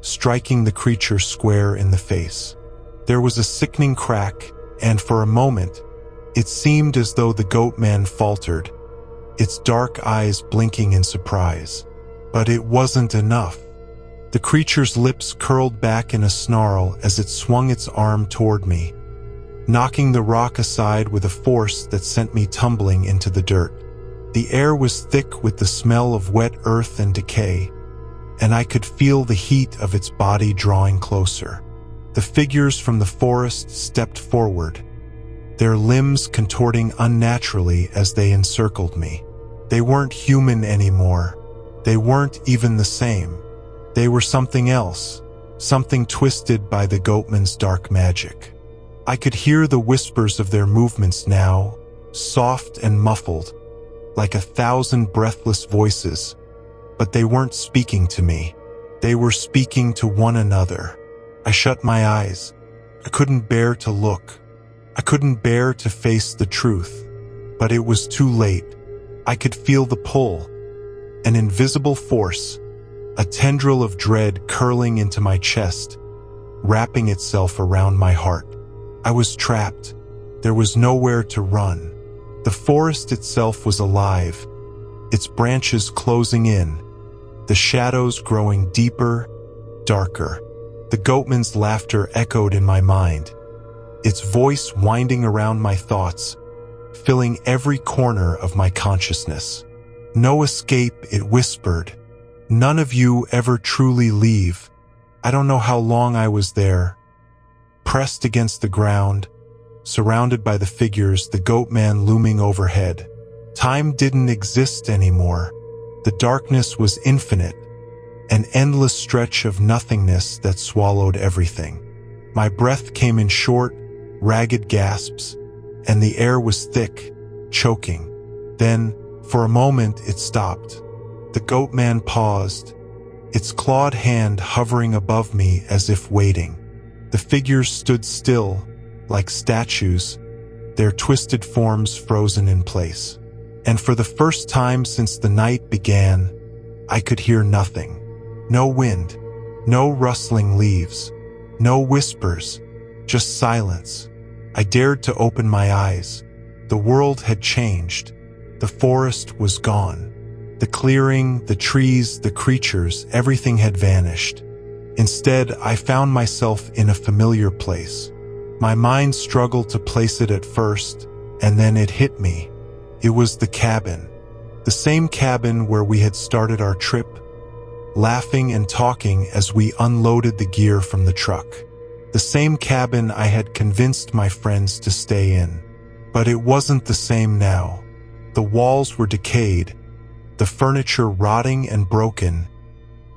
striking the creature square in the face. There was a sickening crack, and for a moment, it seemed as though the Goatman faltered, its dark eyes blinking in surprise. But it wasn't enough. The creature's lips curled back in a snarl as it swung its arm toward me, knocking the rock aside with a force that sent me tumbling into the dirt. The air was thick with the smell of wet earth and decay, and I could feel the heat of its body drawing closer. The figures from the forest stepped forward, their limbs contorting unnaturally as they encircled me. They weren't human anymore. They weren't even the same. They were something else, something twisted by the Goatman's dark magic. I could hear the whispers of their movements now, soft and muffled, like 1,000 breathless voices, but they weren't speaking to me. They were speaking to one another. I shut my eyes. I couldn't bear to look. I couldn't bear to face the truth, but it was too late. I could feel the pull, an invisible force, a tendril of dread curling into my chest, wrapping itself around my heart. I was trapped. There was nowhere to run. The forest itself was alive, its branches closing in, the shadows growing deeper, darker. The Goatman's laughter echoed in my mind, its voice winding around my thoughts, filling every corner of my consciousness. No escape, it whispered. None of you ever truly leave. I don't know how long I was there, pressed against the ground, surrounded by the figures, the Goatman looming overhead. Time didn't exist anymore. The darkness was infinite, an endless stretch of nothingness that swallowed everything. My breath came in short, ragged gasps, and the air was thick, choking. Then, for a moment, it stopped. The Goatman paused, its clawed hand hovering above me as if waiting. The figures stood still, like statues, their twisted forms frozen in place. And for the first time since the night began, I could hear nothing. No wind, no rustling leaves, no whispers, just silence. I dared to open my eyes. The world had changed. The forest was gone. The clearing, the trees, the creatures, everything had vanished. Instead, I found myself in a familiar place. My mind struggled to place it at first, and then it hit me. It was the cabin. The same cabin where we had started our trip, laughing and talking as we unloaded the gear from the truck. The same cabin I had convinced my friends to stay in. But it wasn't the same now. The walls were decayed, the furniture rotting and broken,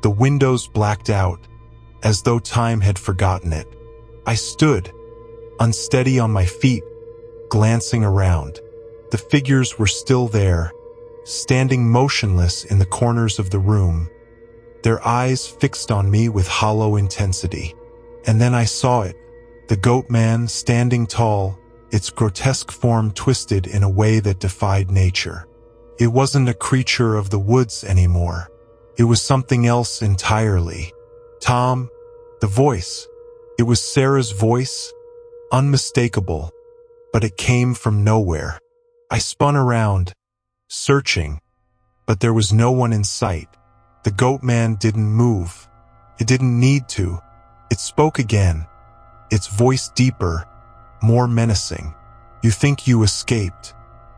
The windows blacked out, as though time had forgotten it. I stood, unsteady on my feet, glancing around. The figures were still there, standing motionless in the corners of the room, their eyes fixed on me with hollow intensity. And then I saw it, the Goatman standing tall, its grotesque form twisted in a way that defied nature. It wasn't a creature of the woods anymore. It was something else entirely. Tom, the voice. It was Sarah's voice, unmistakable, but it came from nowhere. I spun around, searching, but there was no one in sight. The Goatman didn't move. It didn't need to. It spoke again, its voice deeper, more menacing. You think you escaped,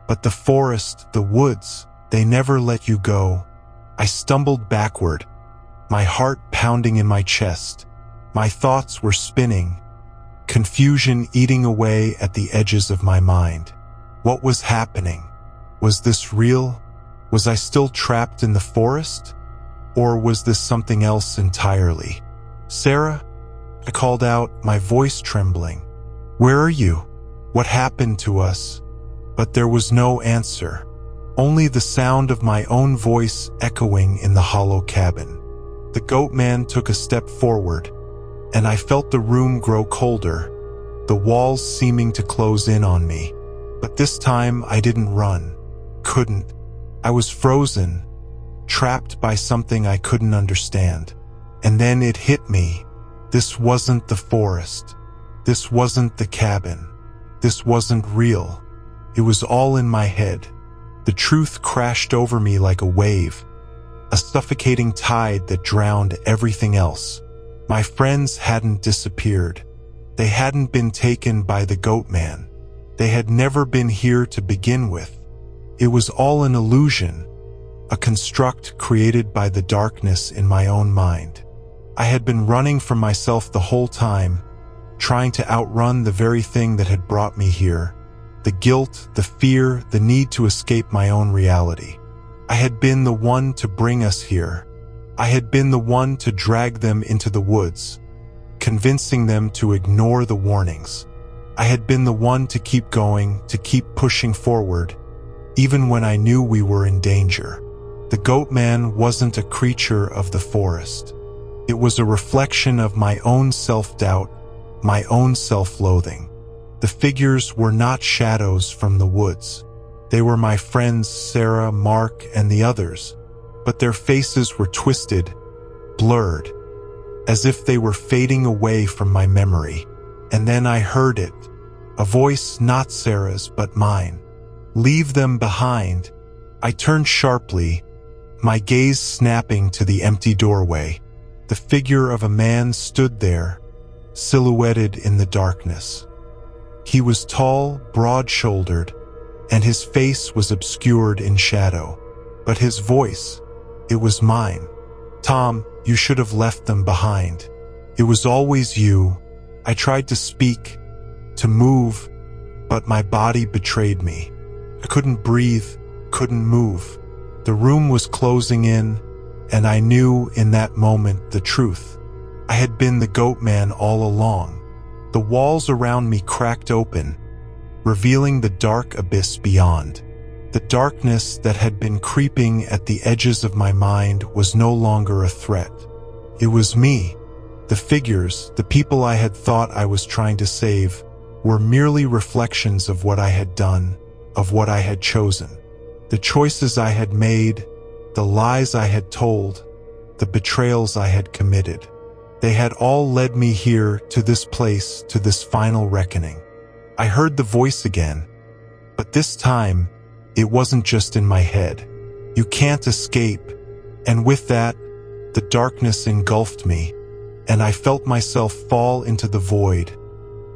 but the forest, the woods, they never let you go. I stumbled backward, my heart pounding in my chest. My thoughts were spinning, confusion eating away at the edges of my mind. What was happening? Was this real? Was I still trapped in the forest? Or was this something else entirely? Sarah? I called out, my voice trembling. Where are you? What happened to us? But there was no answer, only the sound of my own voice echoing in the hollow cabin. The Goatman took a step forward, and I felt the room grow colder, the walls seeming to close in on me. But this time I didn't run, couldn't. I was frozen, trapped by something I couldn't understand. And then it hit me. This wasn't the forest. This wasn't the cabin. This wasn't real. It was all in my head. The truth crashed over me like a wave, a suffocating tide that drowned everything else. My friends hadn't disappeared. They hadn't been taken by the Goatman. They had never been here to begin with. It was all an illusion, a construct created by the darkness in my own mind. I had been running from myself the whole time, trying to outrun the very thing that had brought me here. The guilt, the fear, the need to escape my own reality. I had been the one to bring us here. I had been the one to drag them into the woods, convincing them to ignore the warnings. I had been the one to keep going, to keep pushing forward, even when I knew we were in danger. The Goatman wasn't a creature of the forest. It was a reflection of my own self-doubt, my own self-loathing. The figures were not shadows from the woods. They were my friends Sarah, Mark, and the others, but their faces were twisted, blurred, as if they were fading away from my memory. And then I heard it, a voice not Sarah's but mine. Leave them behind. I turned sharply, my gaze snapping to the empty doorway. The figure of a man stood there, silhouetted in the darkness. He was tall, broad-shouldered, and his face was obscured in shadow. But his voice, it was mine. Tom, you should have left them behind. It was always you. I tried to speak, to move, but my body betrayed me. I couldn't breathe, couldn't move. The room was closing in, and I knew in that moment the truth. I had been the Goatman all along. The walls around me cracked open, revealing the dark abyss beyond. The darkness that had been creeping at the edges of my mind was no longer a threat. It was me. The figures, the people I had thought I was trying to save, were merely reflections of what I had done, of what I had chosen. The choices I had made, the lies I had told, the betrayals I had committed. They had all led me here, to this place, to this final reckoning. I heard the voice again, but this time, it wasn't just in my head. You can't escape. And with that, the darkness engulfed me, and I felt myself fall into the void,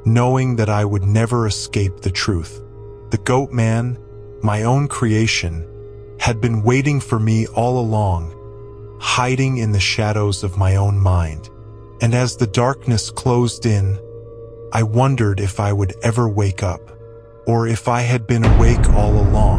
knowing that I would never escape the truth. The Goatman, my own creation, had been waiting for me all along, hiding in the shadows of my own mind. And as the darkness closed in, I wondered if I would ever wake up, or if I had been awake all along.